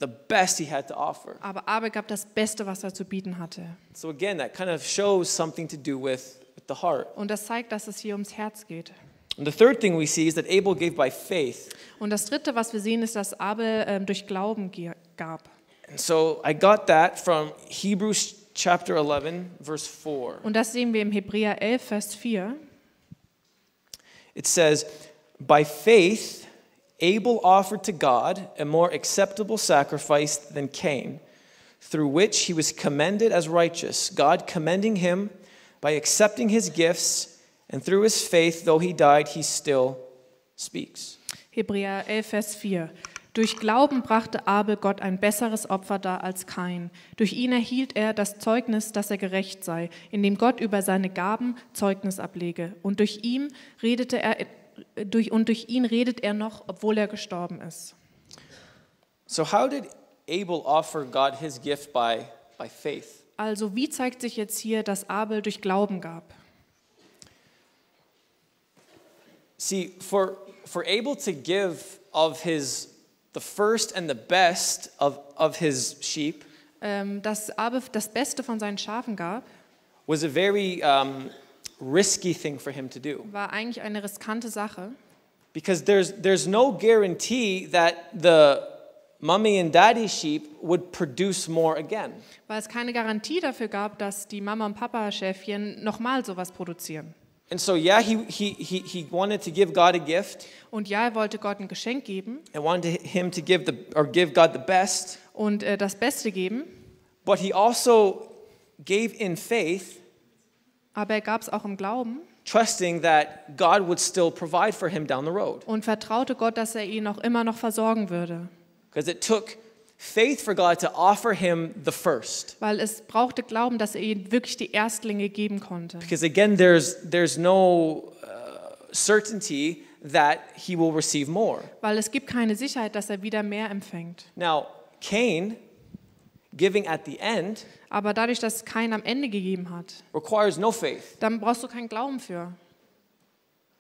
the best he had to offer. Aber Abel gab das Beste, was er zu bieten hatte. So again, that kind of shows something to do with the heart. Und das zeigt, dass es hier ums Herz geht. And the third thing we see is that Abel gave by faith. Und das dritte, was wir sehen, ist, dass Abel durch Glauben gab. And so I got that from Hebrews chapter 11, verse 4. Und das sehen wir im Hebräer 11, Vers 4. It says, by faith Abel offered to God a more acceptable sacrifice than Cain, through which he was commended as righteous, God commending him by accepting his gifts, and through his faith, though he died, he still speaks. Hebräer 11, Vers 4. Durch Glauben brachte Abel Gott ein besseres Opfer dar als Kain. Durch ihn erhielt er das Zeugnis, dass er gerecht sei, indem Gott über seine Gaben Zeugnis ablege. Und durch ihn redet er noch, obwohl er gestorben ist. So how did Abel offer God his gift by faith? Also wie zeigt sich jetzt hier, dass Abel durch Glauben gab? See, for Abel to give of the first and the best of his sheep Dass Abel das Beste von seinen Schafen gab, was a very risky thing for him to do. war eigentlich eine riskante Sache. Because there's no guarantee that the mommy and daddy sheep would produce more again. Weil es keine Garantie dafür gab, dass die Mama und Papa Schäfchen nochmal sowas produzieren. And so yeah, he wanted to give God a gift. Und ja, er wollte Gott ein Geschenk geben And wanted him to give God the best. und das Beste geben, But he also gave in faith, aber er gab es auch im Glauben trusting that God would still provide for him down the road. und vertraute Gott, dass er ihn auch immer noch versorgen würde. Because it took faith for God to offer him the first. Weil es brauchte Glauben, dass er ihm wirklich die Erstlinge geben konnte. Because again, there's no certainty that he will receive more. Weil es gibt keine Sicherheit, dass er wieder mehr empfängt. Now, Cain, giving at the end, Aber dadurch, dass Kain am Ende gegeben hat, requires no faith. dann brauchst du keinen Glauben für.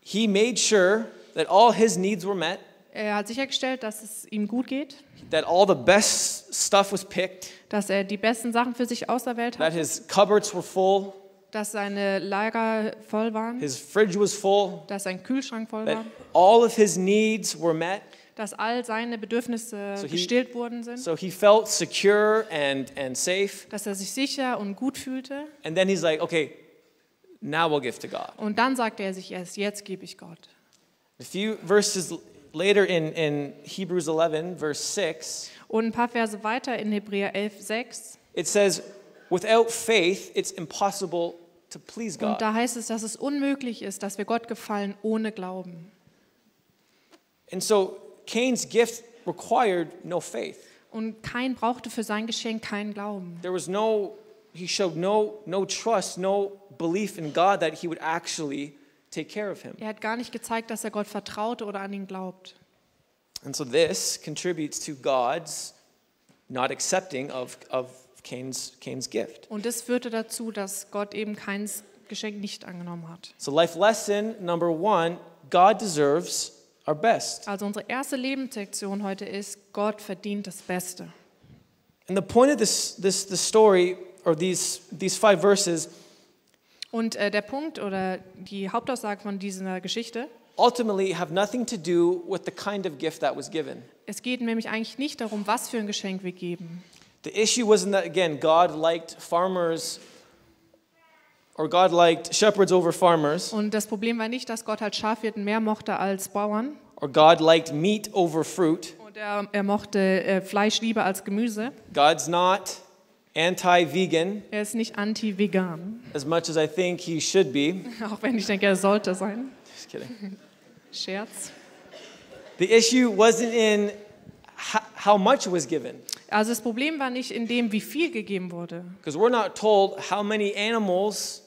He made sure that all his needs were met, Er hat sichergestellt, dass es ihm gut geht, that all the best stuff was picked, dass er die besten Sachen für sich auserwählt that hat, his cupboards were full, dass seine Lager voll waren, his fridge was full, dass sein Kühlschrank voll that war, all of his needs were met. dass all seine Bedürfnisse So he- gestillt worden sind, So he felt secure and safe. dass er sich sicher und gut fühlte. And then he's like, okay, now we'll give to God. Und dann sagte er sich erst, jetzt gebe ich Gott. A few verses later in Hebrews 11, verse 6, Und ein paar Verse weiter in Hebräer 11, 6. it says, without faith, it's impossible to please Und God. da heißt es, dass es unmöglich ist, dass wir Gott gefallen ohne Glauben. And so Cain's gift required no faith. Und Kain brauchte für sein Geschenk keinen Glauben. He showed no trust, no belief in God that he would actually take care of him. Er hat gar nicht gezeigt, dass er Gott vertraute oder an ihn glaubt. And so this contributes to God's not accepting of Cain's gift. Und das führte dazu, dass Gott eben Kains Geschenk nicht angenommen hat. So life lesson number 1, God deserves our best. Also unsere erste Lebenssektion heute ist, Gott verdient das Beste. And the point of this story, or these 5 verses, Und der Punkt oder die Hauptaussage von dieser Geschichte, ultimately have nothing to do with the kind of gift that was given. es geht nämlich eigentlich nicht darum, was für ein Geschenk wir geben. The issue wasn't that, again, God liked farmers, or God liked shepherds over farmers, Und das Problem war nicht, dass Gott halt Schafhirten mehr mochte als Bauern. or God liked meat over fruit. Und er mochte Fleisch lieber als Gemüse. God's not anti-vegan, Er ist nicht anti-vegan, as much as I think he should be. auch wenn ich denke, er sollte sein. Just kidding. Scherz. The issue wasn't in how much was given, Also das Problem war nicht in dem, wie viel gegeben wurde. because we're not told how many animals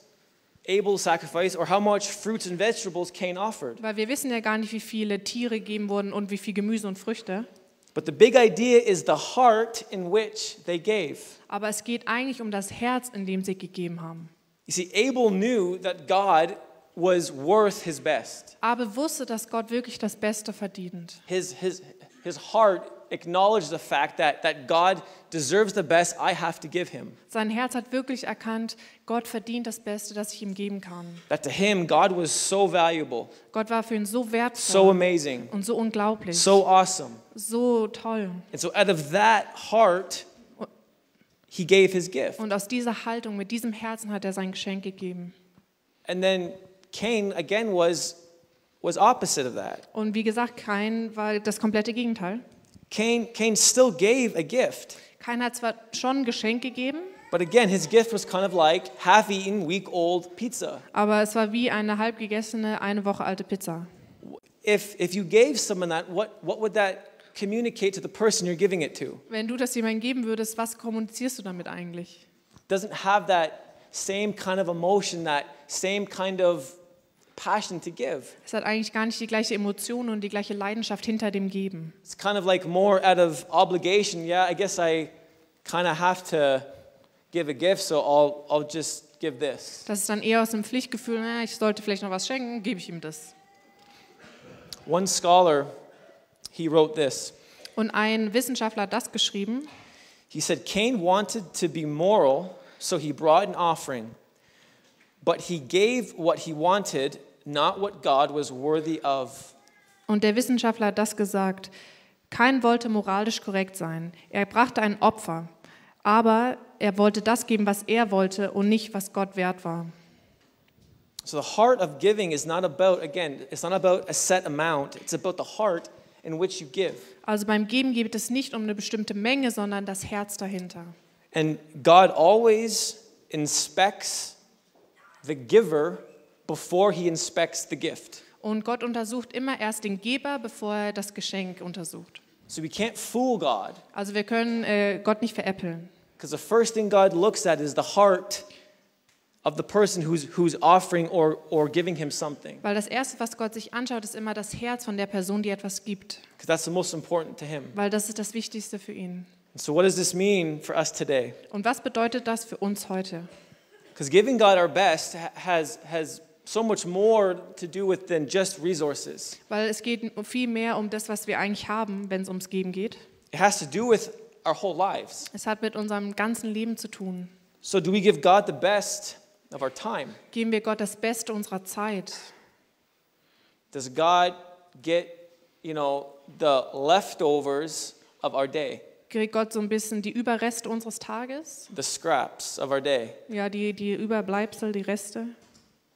Abel sacrificed or how much fruits and vegetables Cain offered. Weil wir wissen ja gar nicht, wie viele Tiere gegeben wurden und wie viel Gemüse und Früchte. But the big idea is the heart in which they gave. Aber es geht eigentlich um das Herz, in dem sie gegeben haben. You see, Abel knew that God was worth his best. Abel wusste, dass Gott wirklich das Beste verdient. His heart acknowledged the fact that God deserves the best I have to give him. Sein Herz hat wirklich erkannt, Gott verdient das Beste, das ich ihm geben kann. That to him, God was so valuable, Gott war für ihn so wertvoll so amazing, und so unglaublich, so awesome. so toll. And so out of that heart, he gave his gift. Und aus dieser Haltung, mit diesem Herzen hat er sein Geschenk gegeben. And then Cain, again, was opposite of that. Und wie gesagt, Kain war das komplette Gegenteil. Cain still gave a gift. Kain hat zwar schon ein Geschenk gegeben, But again, his gift was kind of like half-eaten, week-old pizza. aber es war wie eine halb gegessene, eine Woche alte Pizza. If you gave someone that, what would that communicate to the person you're giving it to? Wenn du das jemandem geben würdest, was kommunizierst du damit eigentlich? Doesn't have that same kind of emotion, that same kind of passion to give. Es hat eigentlich gar nicht die gleiche Emotion und die gleiche Leidenschaft hinter dem Geben. It's kind of like more out of obligation. Yeah, I guess I kind of have to give a gift, so I'll just give this. Das ist dann eher aus dem Pflichtgefühl, ich sollte vielleicht noch was schenken, gebe ich ihm das. One scholar, he wrote this. Und ein Wissenschaftler hat das geschrieben. He said, Cain wanted to be moral, so he brought an offering. But he gave what he wanted, not what God was worthy of. Und der Wissenschaftler hat das gesagt. Kain wollte moralisch korrekt sein. Er brachte ein Opfer, aber er wollte das geben, was er wollte und nicht, was Gott wert war. So the heart of giving is not about, again, it's not about a set amount. It's about the heart in which you give. Also beim Geben geht es nicht um eine bestimmte Menge, sondern das Herz dahinter. And God always inspects the giver before he inspects the gift. Und Gott untersucht immer erst den Geber, bevor er das Geschenk untersucht. So we can't fool God, Also wir können Gott nicht veräppeln. because the first thing God looks at is the heart of the person who's offering or giving him something, Weil das Erste, was Gott sich anschaut, ist immer das Herz von der Person, die etwas gibt. because that's the most important to him. Weil das ist das Wichtigste für ihn. So what does this mean for us today? Und was bedeutet das für uns heute? Because giving God our best has so much more to do with than just resources. Weil es geht viel mehr um das, was wir eigentlich haben, wenn es ums Geben geht. It has to do with our whole lives. Es hat mit unserem ganzen Leben zu tun. So do we give God the best of our time? Geben wir Gott das Beste unserer Zeit? Does God get, the leftovers of our day, Kriegt Gott so ein bisschen die Überreste unseres Tages? the scraps of our day? Ja, die Überbleibsel, die Reste?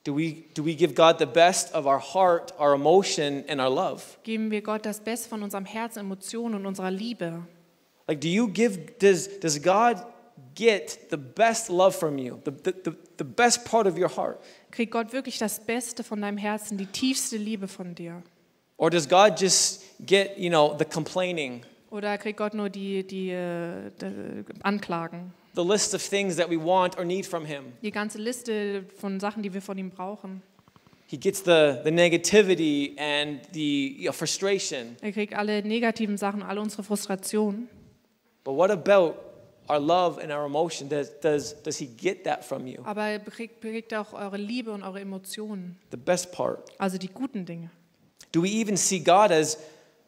Do we give God the best of our heart, our emotion, and our love? Geben wir Gott das Beste von unserem Herzen, Emotionen und unserer Liebe? Like, does God get the best love from you, the best part of your heart? Kriegt Gott wirklich das Beste von deinem Herzen, die tiefste Liebe von dir? Or does God just get, the complaining, Oder kriegt Gott nur die Anklagen? the list of things that we want or need from him? Die ganze Liste von Sachen, die wir von ihm brauchen. He gets the negativity and the frustration. Er kriegt alle negativen Sachen, alle unsere Frustrationen. But what about our love and our emotion? Does he get that from you? Aber er kriegt auch eure Liebe und eure Emotionen, The best part. also die guten Dinge. Do we even see God as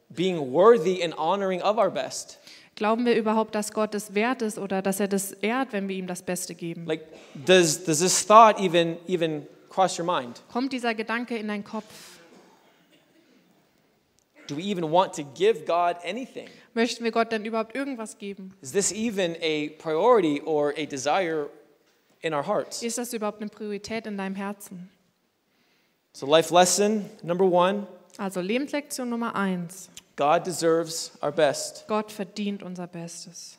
being worthy and honoring of our best? Glauben wir überhaupt, dass Gott es wert ist oder dass er das ehrt, wenn wir ihm das Beste geben? Like, does this thought even cross your mind? Kommt dieser Gedanke in deinen Kopf? Do we even want to give God anything? Möchten wir Gott denn überhaupt irgendwas geben? Is this even a priority or a desire in our hearts? Ist das überhaupt eine Priorität in deinem Herzen? So life lesson number 1, Also Lebenslektion Nummer 1. God deserves our best. Gott verdient unser Bestes.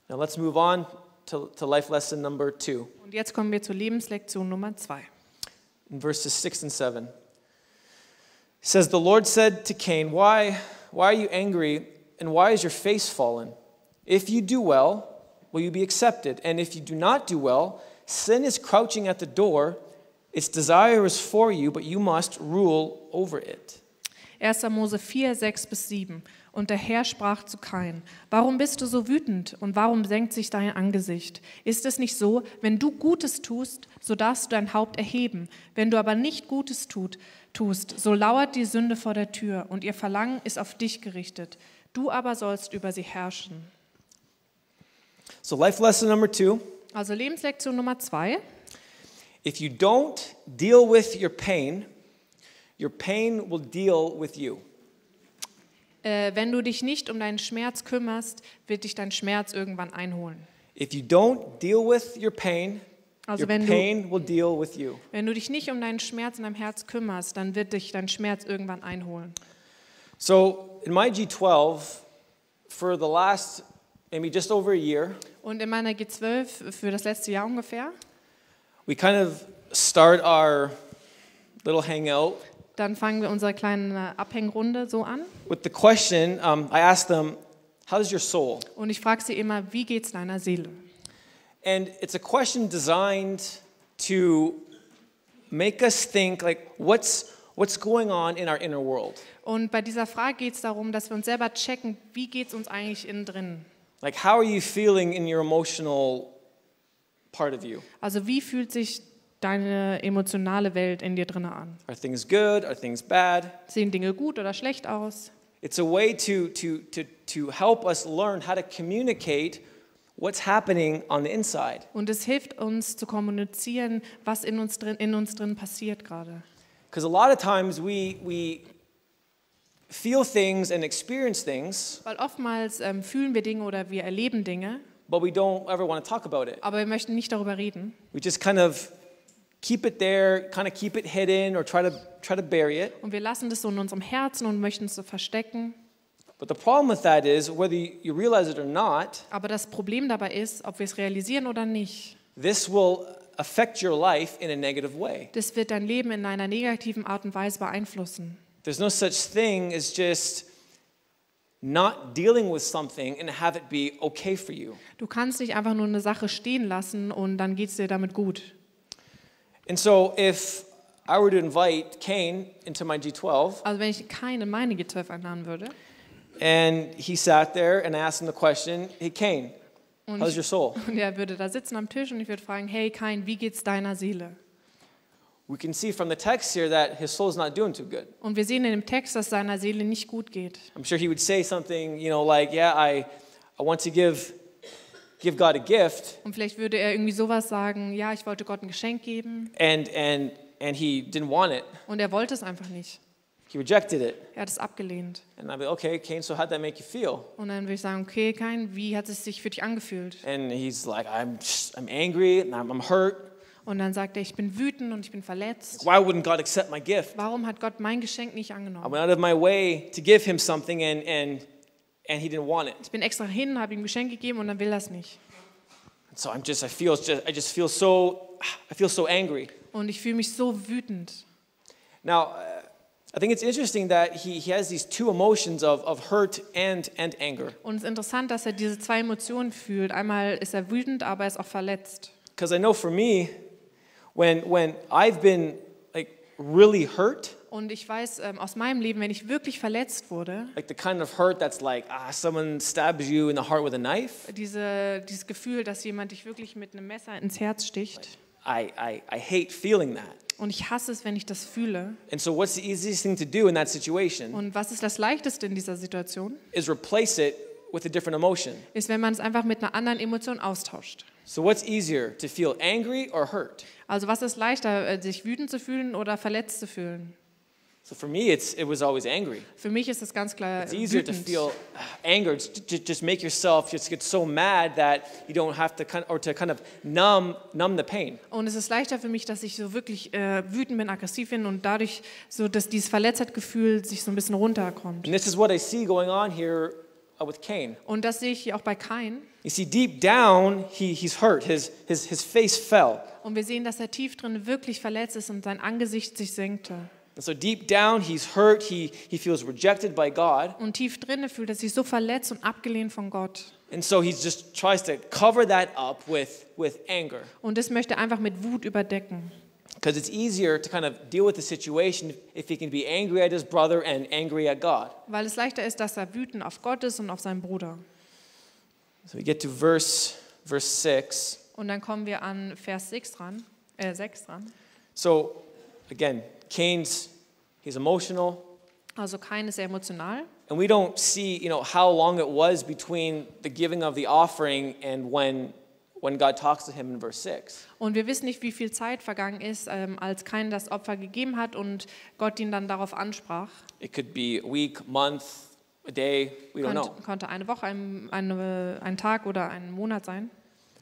Now let's move on to life lesson number 2. Und jetzt kommen wir zur Lebenslektion Nummer 2. In verses 6 and 7. It says, the Lord said to Cain, why are you angry and why is your face fallen? If you do well, will you be accepted? And if you do not do well, sin is crouching at the door. Its desire is for you, but you must rule over it. 1. Mose 4, 6-7. Und der Herr sprach zu Kain: Warum bist du so wütend und warum senkt sich dein Angesicht? Ist es nicht so, wenn du Gutes tust, so darfst du dein Haupt erheben. Wenn du aber nicht Gutes tust, so lauert die Sünde vor der Tür und ihr Verlangen ist auf dich gerichtet. Du aber sollst über sie herrschen. So life lesson number 2. Also Lebenslektion Nummer 2. If you don't deal with your pain will deal with you. Wenn du dich nicht um deinen Schmerz kümmerst, wird dich dein Schmerz irgendwann einholen. If you don't deal with your pain, Also your wenn pain will deal with you. du dich nicht um deinen Schmerz in deinem Herz kümmerst, dann wird dich dein Schmerz irgendwann einholen. So in my G12, for the last maybe just over a year, Und in meiner G12 für das letzte Jahr ungefähr, we kind of start our little hangout dann fangen wir unsere kleine Abhängrunde so an. with the question, I ask them, how's your soul? Und ich frage sie immer, wie geht's deiner Seele? And it's a question designed to make us think, like, what's going on in our inner world? Und bei dieser Frage geht es darum, dass wir uns selber checken, wie geht es uns eigentlich innen drin? Like, how are you feeling in your emotional part of you? Also wie fühlt sich deine emotionale Welt in dir drin an? Are things good? Are things bad? Sehen Dinge gut oder schlecht aus? It's a way to help us learn how to communicate what's happening on the inside. Und es hilft uns zu kommunizieren, was in uns drin passiert gerade. Because a lot of times we feel things and experience things, Weil oftmals fühlen wir Dinge oder wir erleben Dinge, but we don't ever want to talk about it. aber wir möchten nicht darüber reden. We just kind of keep it there, kind of keep it hidden or try to bury it. Und wir lassen das so in unserem Herzen und möchten es so verstecken. But the problem with that is, whether you realize it or not, Aber das Problem dabei ist, ob wir es realisieren oder nicht. this will affect your life in a negative way. Das wird dein Leben in einer negativen Art und Weise beeinflussen. There's no such thing as just not dealing with something and have it be okay for you. Du kannst nicht einfach nur eine Sache stehen lassen und dann geht es dir damit gut. And so if I were to invite Cain into my G12 Also wenn ich Kain in meine G12 einladen würde and he sat there and I asked him the question, hey Cain, und, how's your soul? und er würde da sitzen am Tisch und ich würde fragen, hey Kain, wie geht's deiner Seele? We can see from the text here that his soul's not doing too good. Und wir sehen in dem Text, dass seiner Seele nicht gut geht. I'm sure he would say something, like, yeah, I want to give God a gift, Und vielleicht würde er irgendwie sowas sagen, ja, ich wollte Gott ein Geschenk geben and he didn't want it. und er wollte es einfach nicht. He rejected it. Er hat es abgelehnt. And I'd be, okay, Cain, so how'd that make you feel? Und dann würde ich sagen, okay, Kain, wie hat es sich für dich angefühlt? And he's like, I'm angry and I'm hurt. Und dann sagt er, ich bin wütend und ich bin verletzt. Why wouldn't God accept my gift? Warum hat Gott mein Geschenk nicht I angenommen? went out of my way to give him something and he didn't want it. Ich bin extra hin, habe ihm ein Geschenk gegeben und dann will er es nicht. So I just feel so angry. Und ich fühle mich so wütend. Now, I think it's interesting that he has these two emotions of hurt and anger. Und es ist interessant, dass er diese zwei Emotionen fühlt. Einmal ist er wütend, aber er ist auch verletzt. Because I know for me, when I've been like really hurt, Und ich weiß aus meinem Leben, wenn ich wirklich verletzt wurde, like the kind of hurt that's like someone stabs you in the heart with a knife, dieses Gefühl, dass jemand dich wirklich mit einem Messer ins Herz sticht. I hate feeling that. Und ich hasse es, wenn ich das fühle. And so what's the easiest thing to do in that situation Und was ist das Leichteste in dieser Situation? is replace it with a different emotion. Ist, wenn man es einfach mit einer anderen Emotion austauscht. So what's easier, to feel angry or hurt? Also was ist leichter, sich wütend zu fühlen oder verletzt zu fühlen? So for me, it was always angry. Für mich ist es ganz klar It's easier to wütend. feel anger. Just make yourself just get so mad that you don't have to kind of numb the pain. Und es ist leichter für mich, dass ich so wirklich wütend bin, aggressiv bin und dadurch so, dass dieses Verletztheitsgefühl sich so ein bisschen runterkommt. And this is what I see going on here with Cain. Und das sehe ich hier auch bei Kain. You see, deep down, he's hurt. His face fell. Und wir sehen, dass er tief drin wirklich verletzt ist und sein Angesicht sich senkte. And so deep down, he's hurt. He feels rejected by God. Und tief drin fühlt er sich so verletzt und abgelehnt von Gott. And so he just tries to cover that up with anger. Und das möchte er einfach mit Wut überdecken. Because it's easier to kind of deal with the situation if he can be angry at his brother and angry at God. Weil es leichter ist, dass er wütend auf Gott ist und auf seinen Bruder. So we get to verse 6. Und dann kommen wir an Vers 6 dran. So again, he's emotional. Also Kain ist sehr emotional. And we don't see, how long it was between the giving of the offering and when God talks to him in verse 6. Und wir wissen nicht, wie viel Zeit vergangen ist, als Kain das Opfer gegeben hat und Gott ihn dann darauf ansprach. It could be a week, month, a day, we don't know. Konnte eine Woche, ein Tag oder ein Monat sein.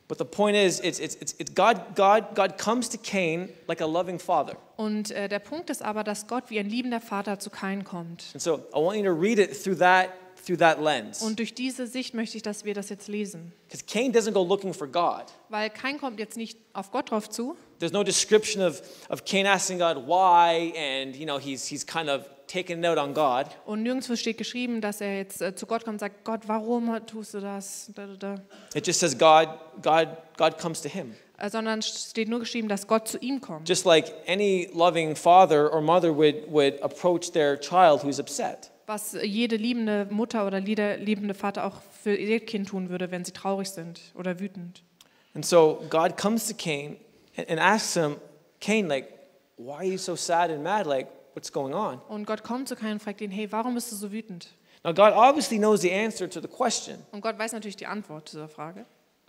But the point is, it's God comes to Cain like a loving father. Und der Punkt ist aber, dass Gott wie ein liebender Vater zu Kain kommt. And so I want you to read it through that lens. Und durch diese Sicht möchte ich, dass wir das jetzt lesen. Because Cain doesn't go looking for God. Weil Kain kommt jetzt nicht auf Gott drauf zu. There's no description of Cain asking God why, and he's kind of taking it out on God. Und nirgendwo steht geschrieben, dass er jetzt zu Gott kommt und sagt, Gott, warum tust du das? It just says God comes to him. Sondern steht nur geschrieben, dass Gott zu ihm kommt. Just like any loving father or mother would approach their child who's upset. Was jede liebende Mutter oder liebende Vater auch für ihr Kind tun würde, wenn sie traurig sind oder wütend. And so God comes to Cain and asks him, Cain, like, why are you so sad and mad? Like, what's going on? Und Gott kommt zu Kain und fragt ihn, hey, warum bist du so wütend? Now God obviously knows the answer to the question. Und Gott weiß natürlich die Antwort zu dieser Frage.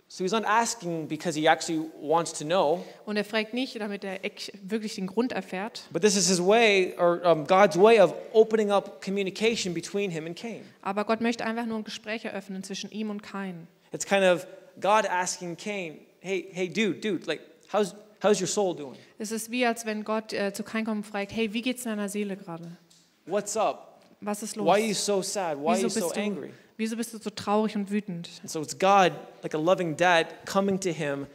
So he's not asking because he actually wants to know. Und er fragt nicht, damit er wirklich den Grund erfährt. But this is his way, or God's way of opening up communication between him and Cain. Aber Gott möchte einfach nur ein Gespräch eröffnen zwischen ihm und Kain. It's kind of God asking Cain, hey, dude, like, how's your soul doing? Es ist wie, als wenn Gott zu Kain kommt und fragt, hey, wie geht's deiner Seele gerade? What's up? Was ist los? Why are you so sad? Why are you so angry? Wieso bist du so traurig und wütend? And so it's God, like a loving dad, coming to him,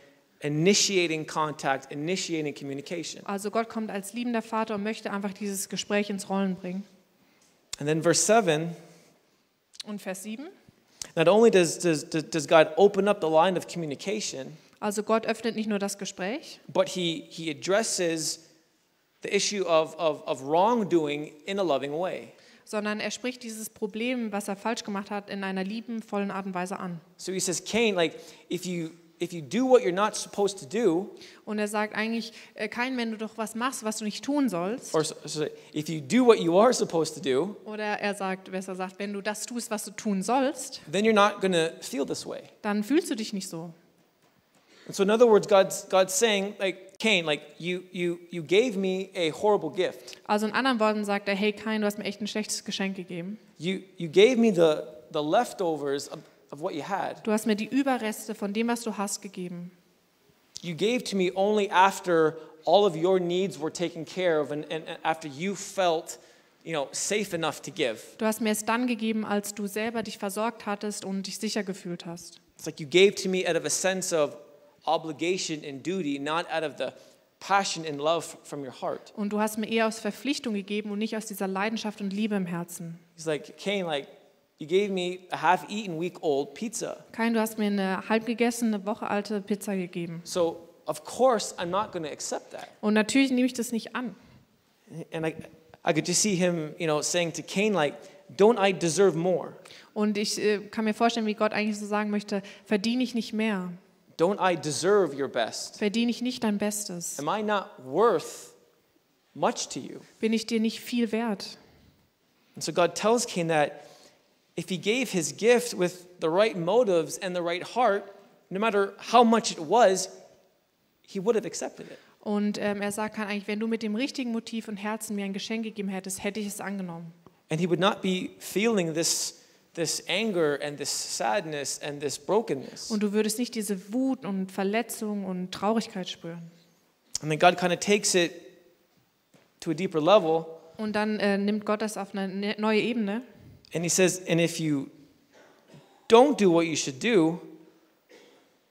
initiating contact, initiating communication. Also Gott kommt als liebender Vater und möchte einfach dieses Gespräch ins Rollen bringen. And then verse 7. Und Vers 7. Not only does God open up the line of communication, also Gott öffnet nicht nur das Gespräch, but he addresses the issue of wrongdoing in a loving way. Sondern er spricht dieses Problem, was er falsch gemacht hat, in einer liebenvollen Art und Weise an. So he says, Cain, like, if you do what you're not supposed to do, und er sagt eigentlich, Kain, wenn du doch was machst, was du nicht tun sollst, or so if you do what you are supposed to do, oder er sagt, wenn du das tust, was du tun sollst, then you're not going to feel this way. Dann fühlst du dich nicht so. And so in other words, God's saying, like, Cain, like, you gave me a horrible gift. Also in anderen Worten sagt er, hey Kain, du hast mir echt ein schlechtes Geschenk gegeben. You gave me the leftovers of what you had. Du hast mir die Überreste von dem, was du hast, gegeben. You gave to me only after all of your needs were taken care of and after you felt, safe enough to give. Du hast mir es dann gegeben, als du selber dich versorgt hattest und dich sicher gefühlt hast. It's like you gave to me out of a sense of obligation and duty, not out of the passion and love from your heart. Und du hast mir eher aus Verpflichtung gegeben und nicht aus dieser Leidenschaft und Liebe im Herzen. He's like, Cain, like, you gave me a half-eaten, week-old pizza. Kain, du hast mir eine halb gegessene, Woche alte Pizza gegeben. So, of course, I'm not going to accept that. Und natürlich nehme ich das nicht an. And I could just see him, saying to Cain, like, don't I deserve more? Und ich kann mir vorstellen, wie Gott eigentlich so sagen möchte, verdiene ich nicht mehr? Don't I deserve your best? Verdiene ich nicht dein Bestes? Am I not worth much to you? Bin ich dir nicht viel wert? And so God tells Cain that if he gave his gift with the right motives and the right heart, no matter how much it was, he would have accepted it. Und er sagt eigentlich, wenn du mit dem richtigen Motiv und Herzen mir ein Geschenk gegeben hättest, hätte ich es angenommen. And he would not be feeling this anger and this sadness and this brokenness. Und du würdest nicht diese Wut und Verletzung und Traurigkeit spüren. And then God kind of takes it to a deeper level. Und dann nimmt Gott das auf eine neue Ebene. And he says, and if you don't do what you should do,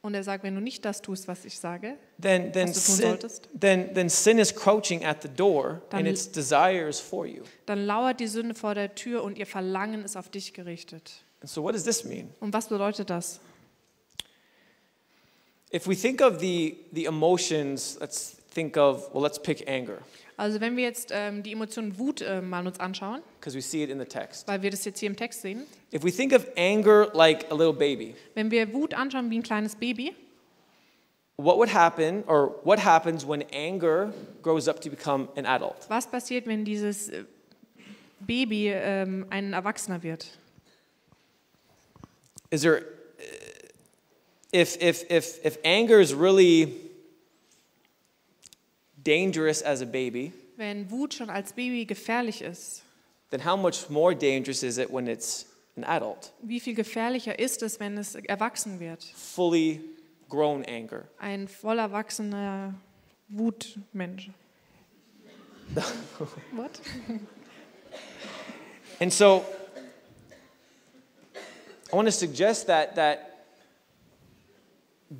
und er sagt, wenn du nicht das tust, was ich sage, then was du tun solltest, then sin is crouching at the door and its desires for you. Dann lauert die Sünde vor der Tür und ihr Verlangen ist auf dich gerichtet. And so what does this mean? Und was bedeutet das? If we think of the emotions, let's pick anger. Also wenn wir jetzt die Emotion Wut mal uns anschauen, because we see it in the text. Weil wir das jetzt hier im Text sehen. If we think of anger like a little baby, wenn wir Wut anschauen wie ein kleines Baby, what happens when anger grows up to become an adult? Was passiert, wenn dieses Baby ein Erwachsener wird. Is there, if anger is really dangerous as a baby, Wenn Wut schon als Baby gefährlich ist, then how much more dangerous is it when it's an adult? wie viel gefährlicher ist es, wenn es erwachsen wird? Fully grown anger. Ein voll erwachsener Wutmensch. What? And so I want to suggest that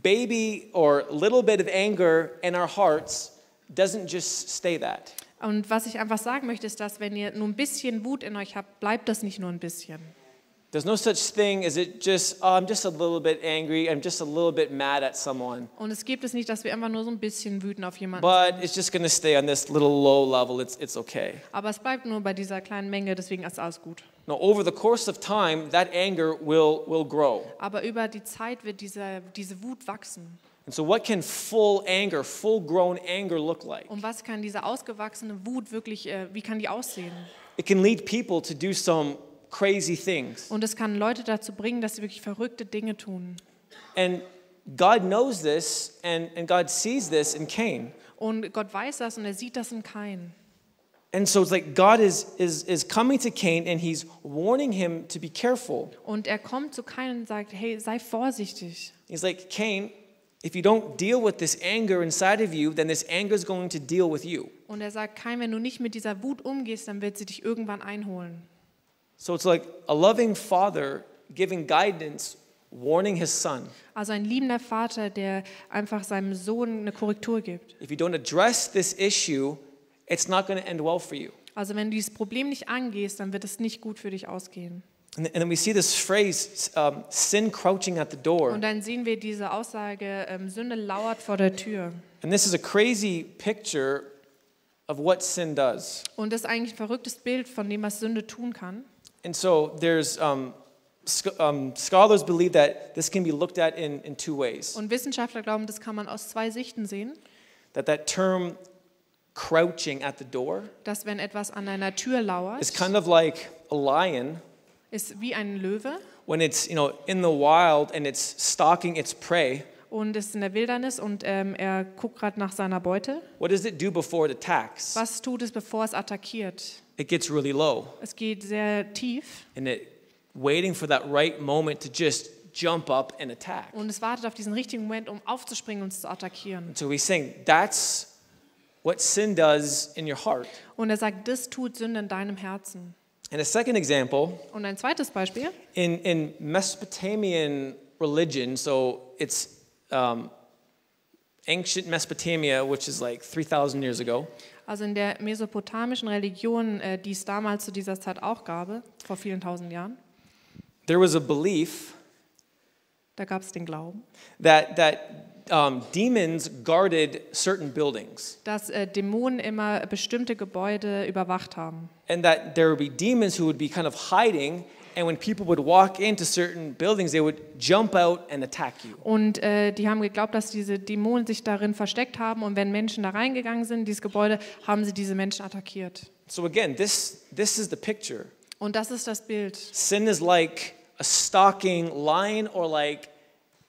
baby or little bit of anger in our hearts doesn't just stay that. Und was ich einfach sagen möchte, ist, dass wenn ihr nur ein bisschen Wut in euch habt, bleibt das nicht nur ein bisschen. There's no such thing as it just, I'm just a little bit angry, I'm just a little bit mad at someone. Und es gibt es nicht, dass wir einfach nur so ein bisschen wütend auf jemanden But sind. it's just going to stay on this little low level. It's okay. Aber es bleibt nur bei dieser kleinen Menge, deswegen ist alles gut. No, over the course of time, that anger will grow. Aber über die Zeit wird diese Wut wachsen. And so what can full anger, full grown anger look like? Und was kann diese ausgewachsene Wut wirklich, wie kann die aussehen? It can lead people to do some crazy things. Und es kann Leute dazu bringen, dass sie wirklich verrückte Dinge tun. And God knows this and God sees this in Cain. Und Gott weiß das und er sieht das in Kain. And so it's like God is coming to Cain and he's warning him to be careful. Und er kommt zu Kain und sagt, hey, sei vorsichtig. He's like, Cain, if you don't deal with this anger inside of you, then this anger is going to deal with you. Und er sagt, Kain, wenn du nicht mit dieser Wut umgehst, dann wird sie dich irgendwann einholen. So it's like a loving father giving guidance, warning his son. Also ein liebender Vater, der einfach seinem Sohn eine Korrektur gibt. If you don't address this issue, it's not going to end well for you. Also wenn du dieses Problem nicht angehst, dann wird es nicht gut für dich ausgehen. And then we see this phrase, sin crouching at the door. Und dann sehen wir diese Aussage, Sünde lauert vor der Tür. And this is a crazy picture of what sin does. Und das ist eigentlich ein verrücktes Bild von dem, was Sünde tun kann. And so there's scholars believe that this can be looked at in two ways. Und Wissenschaftler glauben, das kann man aus zwei Sichten sehen. That term crouching at the door Dass wenn etwas an einer Tür lauert, is kind of like a lion ist wie ein Löwe when it's in the wild and it's stalking its prey. und ist in der Wildernis und er guckt gerade nach seiner Beute. What does it do before it attacks? Was tut es, bevor es attackiert? It gets really low Es geht sehr tief and it waiting for that right moment to just jump up and attack. und es wartet auf diesen richtigen Moment, um aufzuspringen und es zu attackieren. So he's saying that's what sin does in your heart. Und er sagt, das tut Sünde in deinem Herzen. And a second example, Und ein zweites Beispiel, in Mesopotamian religion, so it's ancient Mesopotamia, which is like 3,000 years ago. also in der mesopotamischen Religion, die es damals zu dieser Zeit auch gab, vor vielen tausend Jahren, There was a belief da gab es den Glauben, that demons guarded certain buildings, dass Dämonen immer bestimmte Gebäude überwacht haben. and that there would be demons who would be kind of hiding, and when people would walk into certain buildings, they would jump out and attack you. Und die haben geglaubt, dass diese Dämonen sich darin versteckt haben und wenn Menschen da reingegangen sind in dieses Gebäude, haben sie diese Menschen attackiert. So again, this is the picture. Und das ist das Bild. Sin is like a stalking lion or like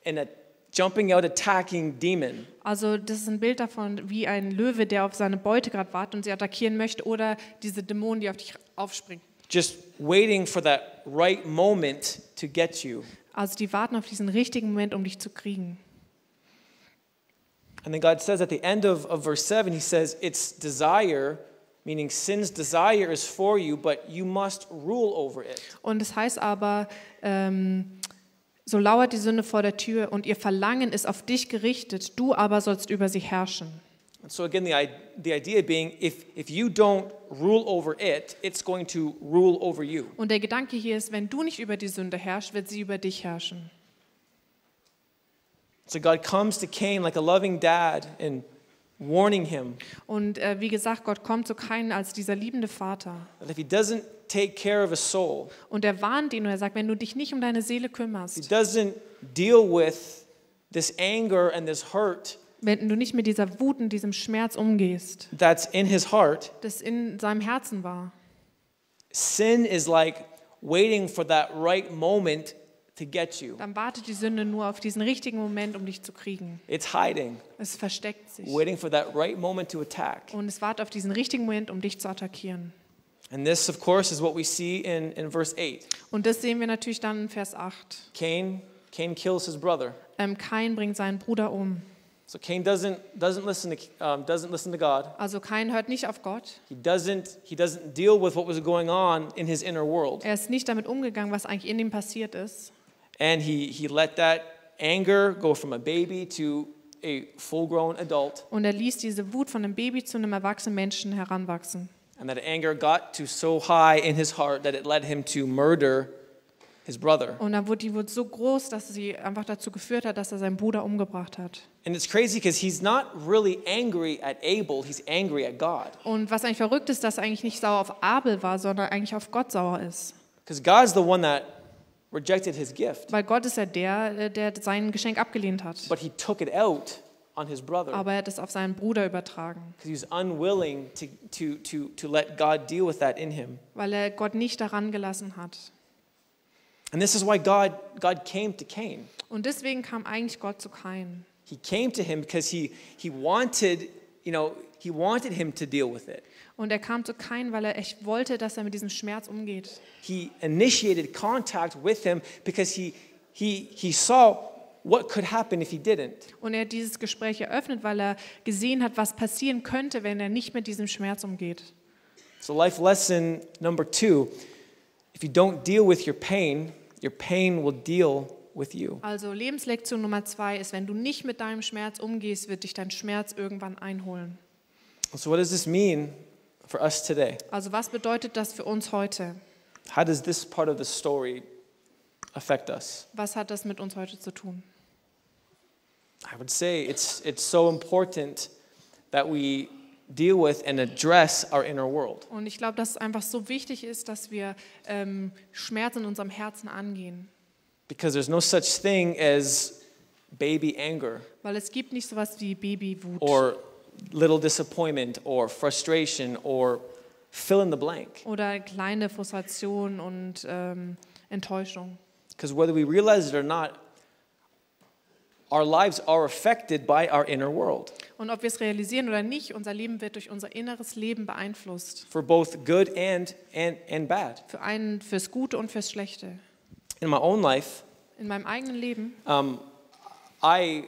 a jumping out attacking demon. Also das ist ein Bild davon, wie ein Löwe, der auf seine Beute gerade wartet und sie attackieren möchte, oder diese Dämonen, die auf dich aufspringen. Just waiting for that right moment to get you. Also die warten auf diesen richtigen Moment, um dich zu kriegen. And then God says at the end of verse 7, he says, its desire, meaning sin's desire is for you, but you must rule over it. Und es heißt aber, so lauert die Sünde vor der Tür und ihr Verlangen ist auf dich gerichtet, du aber sollst über sie herrschen. And so again, the idea being, if you don't rule over it, it's going to rule over you. Und der Gedanke hier ist, wenn du nicht über die Sünde herrschst, wird sie über dich herrschen. So God comes to Cain like a loving dad and warning him Und wie gesagt, Gott kommt zu Kain als dieser liebende Vater. that if he doesn't take care of his soul, Und er warnt ihn und er sagt, wenn du dich nicht um deine Seele he kümmerst, doesn't deal with this anger and this hurt wenn du nicht mit dieser Wut und diesem Schmerz umgehst, that's in his heart, das in seinem Herzen war, sin is like waiting for that right moment to get you. Dann wartet die Sünde nur auf diesen richtigen Moment, um dich zu kriegen. It's hiding, Es versteckt sich. waiting for that right moment to attack. Und es wartet auf diesen richtigen Moment, um dich zu attackieren. And this, of course, is what we see in verse 8. Und das sehen wir natürlich dann in Vers 8. Cain kills his brother. Kain bringt seinen Bruder um. So Cain doesn't listen to God. Also Kain hört nicht auf Gott. He doesn't deal with what was going on in his inner world. Er ist nicht damit umgegangen, was eigentlich in ihm passiert ist. And he let that anger go from a baby to a full-grown adult. Und er ließ diese Wut von einem Baby zu einem erwachsenen Menschen heranwachsen. And that anger got to so high in his heart that it led him to murder his brother. Und dann wurde die Wut so groß, dass sie einfach dazu geführt hat, dass er seinen Bruder umgebracht hat. And it's crazy because he's not really angry at Abel, he's angry at God. Und was eigentlich verrückt ist, dass er eigentlich nicht sauer auf Abel war, sondern eigentlich auf Gott sauer ist. Because God's the one that rejected his gift. Weil Gott ist ja der sein Geschenk abgelehnt hat. But he took it out on his brother. Aber er hat es auf seinen Bruder übertragen. Because he was unwilling to let God deal with that in him. Weil er Gott nicht daran gelassen hat. And this is why God came to Cain. Und deswegen kam eigentlich Gott zu Kain. He came to him because he wanted him to deal with it. Und er kam zu Kain, weil er echt wollte, dass er mit diesem Schmerz umgeht. He initiated contact with him because he saw what could happen if he didn't. Und er hat dieses Gespräch eröffnet, weil er gesehen hat, was passieren könnte, wenn er nicht mit diesem Schmerz umgeht. So life lesson number 2, if you don't deal with your pain will deal with you. Also Lebenslektion Nummer 2 ist, wenn du nicht mit deinem Schmerz umgehst, wird dich dein Schmerz irgendwann einholen. So what does this mean for us today? Also was bedeutet das für uns heute? How does this part of the story affect us? Was hat das mit uns heute zu tun? I would say it's so important that we deal with and address our inner world. Und ich glaube, dass es einfach so wichtig ist, dass wir Schmerz in unserem Herzen angehen. Because there's no such thing as baby anger Weil es gibt nicht sowas wie Babywut or little disappointment or frustration or fill in the blank. oder kleine Frustration und Enttäuschung. Because whether we realize it or not, our lives are affected by our inner world. Und ob wir es realisieren oder nicht, unser Leben wird durch unser inneres Leben beeinflusst. For both good and bad. Fürs Gute und fürs Schlechte. In my own life, In meinem eigenen Leben, I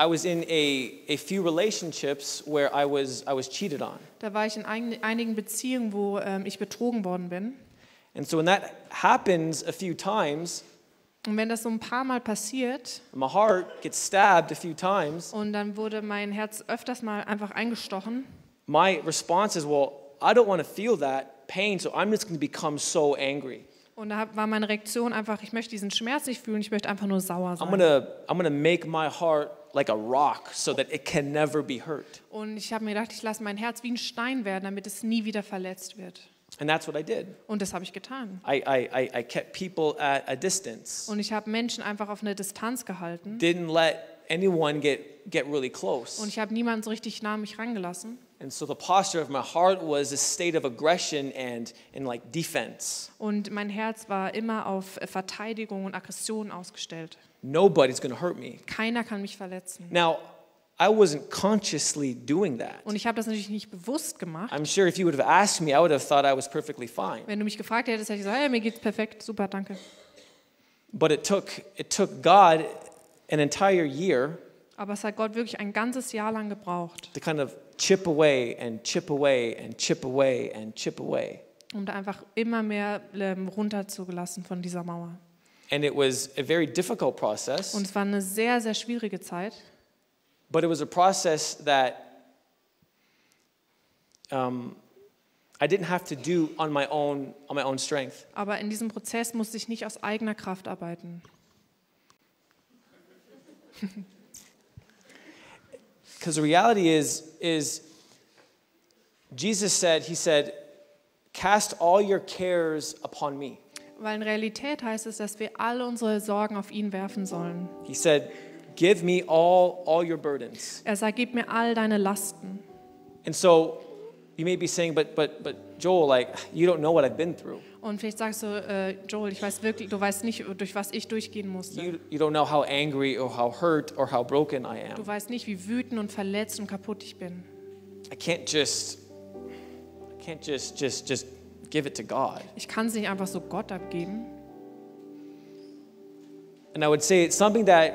was in a few relationships where I was cheated on. da war ich in einigen Beziehungen, wo ich betrogen worden bin. And so when that happens a few times, Und wenn das so ein paar Mal passiert my heart gets stabbed a few times, und dann wurde mein Herz öfters mal einfach eingestochen, my response is, well, I don't want to feel that pain, so I'm just going to become so angry. und da war meine Reaktion einfach, ich möchte diesen Schmerz nicht fühlen, ich möchte einfach nur sauer I'm sein. gonna make my heart like a rock so that it can never be hurt. Und ich habe mir gedacht, ich lasse mein Herz wie ein Stein werden, damit es nie wieder verletzt wird. And that's what I did. Und das habe ich getan. I kept people at a distance. Und ich habe Menschen einfach auf eine Distanz gehalten. Didn't let anyone get really close. Und ich habe niemanden so richtig nah an mich rangelassen. And so the posture of my heart was a state of aggression and like defense. Und mein Herz war immer auf Verteidigung und Aggression ausgestellt. Nobody's going to hurt me. Keiner kann mich verletzen. Now, I wasn't consciously doing that. Und ich habe das natürlich nicht bewusst gemacht. I'm sure if you would have asked me, I would have thought I was perfectly fine. Wenn du mich gefragt hättest, hätte ich gesagt, hey, mir geht's perfekt, super, danke. But it took God an entire year Aber es hat Gott wirklich ein ganzes Jahr lang gebraucht, to kind of chip away and chip away and chip away and chip away. um da einfach immer mehr runterzulassen von dieser Mauer. And it was a very difficult process, Und es war eine sehr, sehr schwierige Zeit. but it was a process that I didn't have to do on my own strength. Aber in diesem Prozess musste ich nicht aus eigener Kraft arbeiten. Because the reality is Jesus said, he said, cast all your cares upon me. Weil in Realität heißt es, dass wir alle unsere Sorgen auf ihn werfen sollen. He said, give me all your burdens. Er sagt, gib mir all deine Lasten. And so, You may be saying, but Joel, like, you don't know what I've been through. Und vielleicht sagst du, Joel, du weißt nicht, durch was ich durchgehen musste. You don't know how angry or how hurt or how broken I am. Du weißt nicht, wie wütend und verletzt und kaputt ich bin. I can't just give it to God. Ich kann es nicht einfach so Gott abgeben. And I would say it's something that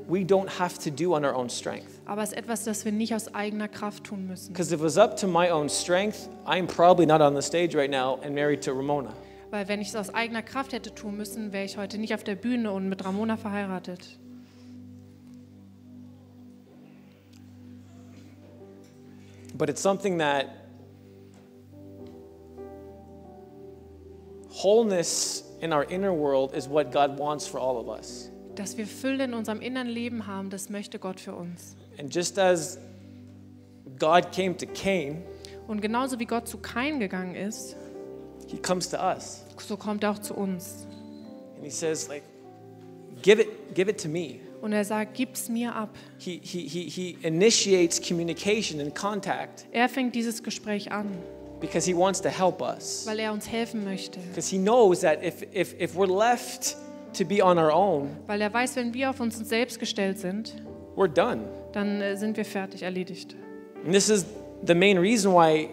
we don't have to do on our own strength. Aber es ist etwas, das wir nicht aus eigener Kraft tun müssen. Because if it was up to my own strength, I'm probably not on the stage right now and married to Ramona. Weil wenn ich es aus eigener Kraft hätte tun müssen, wäre ich heute nicht auf der Bühne und mit Ramona verheiratet. But it's something that wholeness in our inner world is what God wants for all of us. Dass wir Fülle in unserem inneren Leben haben, das möchte Gott für uns. And just as God came to Cain, Und genauso wie Gott zu Kain gegangen ist, he comes to us. so kommt er auch zu uns. And he says, like, give it to me. Und er sagt, gib's mir ab. He initiates communication and contact Er fängt dieses Gespräch an, because he wants to help us. weil er uns helfen möchte. Because he knows that if we're left to be on our own, Weil er weiß, wenn wir auf uns selbst gestellt sind, we're done. dann sind wir fertig, erledigt. And this is the main reason why,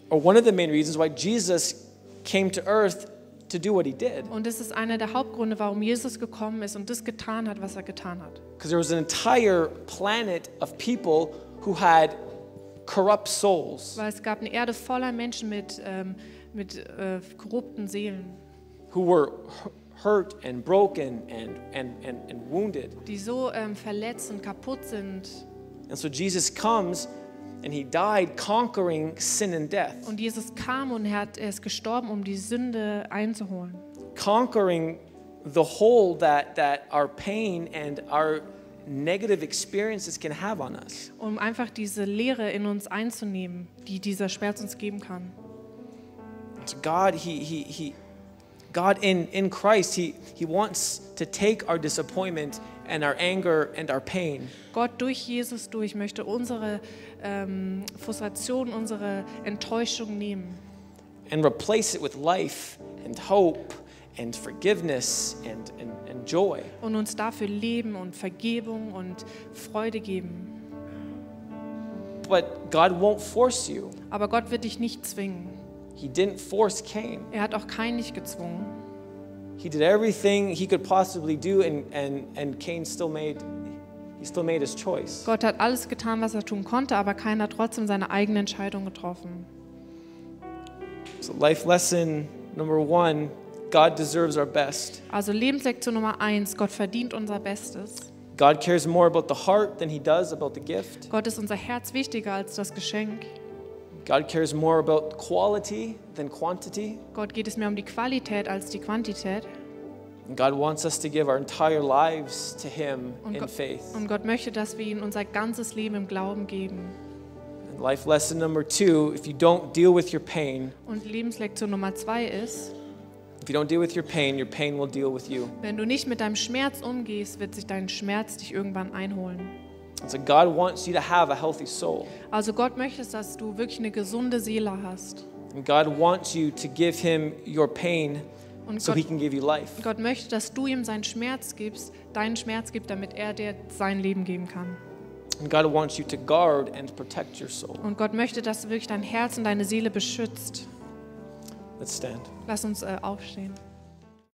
or one of the main reasons why Jesus came to earth to do what he did. Und das ist einer der Hauptgründe, warum Jesus gekommen ist und das getan hat, was er getan hat. Because there was an entire planet of people who had corrupt souls, Weil es gab eine Erde voller Menschen mit korrupten Seelen, who were hurt and broken and wounded. die so verletzt und kaputt sind. And so Jesus comes and he died conquering sin and death, Und Jesus kam und er ist gestorben, um die Sünde einzuholen. conquering the hole that our pain and our negative experiences can have on us. Um einfach diese Leere in uns einzunehmen, die dieser Schmerz uns geben kann. So God in Christ, he wants to take our disappointment and our anger and our pain, Gott durch Jesus durch möchte unsere Frustration, unsere Enttäuschung nehmen and replace it with life and hope and forgiveness and joy. und uns dafür Leben und Vergebung und Freude geben. But God won't force you. Aber Gott wird dich nicht zwingen. He didn't force Cain. Er hat auch Kain nicht gezwungen. He did everything he could possibly do, and Cain still made his choice. Gott hat alles getan, was er tun konnte, aber Kain hat trotzdem seine eigene Entscheidung getroffen. So life lesson number 1, God deserves our best. Also Lebenslektion Nummer 1, Gott verdient unser Bestes. God cares more about the heart than he does about the gift. Gott ist unser Herz wichtiger als das Geschenk. God cares more about quality than quantity. Gott geht es mehr um die Qualität als die Quantität. And God wants us to give our entire lives to him Und in Gott, faith. und Gott möchte, dass wir ihm unser ganzes Leben im Glauben geben. And life lesson number 2, if you don't deal with your pain, Und Lebenslektion Nummer 2 ist, if you don't deal with your pain will deal with you. wenn du nicht mit deinem Schmerz umgehst, wird sich dein Schmerz dich irgendwann einholen. And so God wants you to have a healthy soul. Also Gott möchte, dass du wirklich eine gesunde Seele hast. And God wants you to give him your pain Und so he can give you life. Gott möchte, dass du ihm seinen Schmerz gibst, deinen Schmerz gibst, damit er dir sein Leben geben kann. And God wants you to guard and protect your soul. Und Gott möchte, dass du wirklich dein Herz und deine Seele beschützt. Let's stand. Lass uns aufstehen.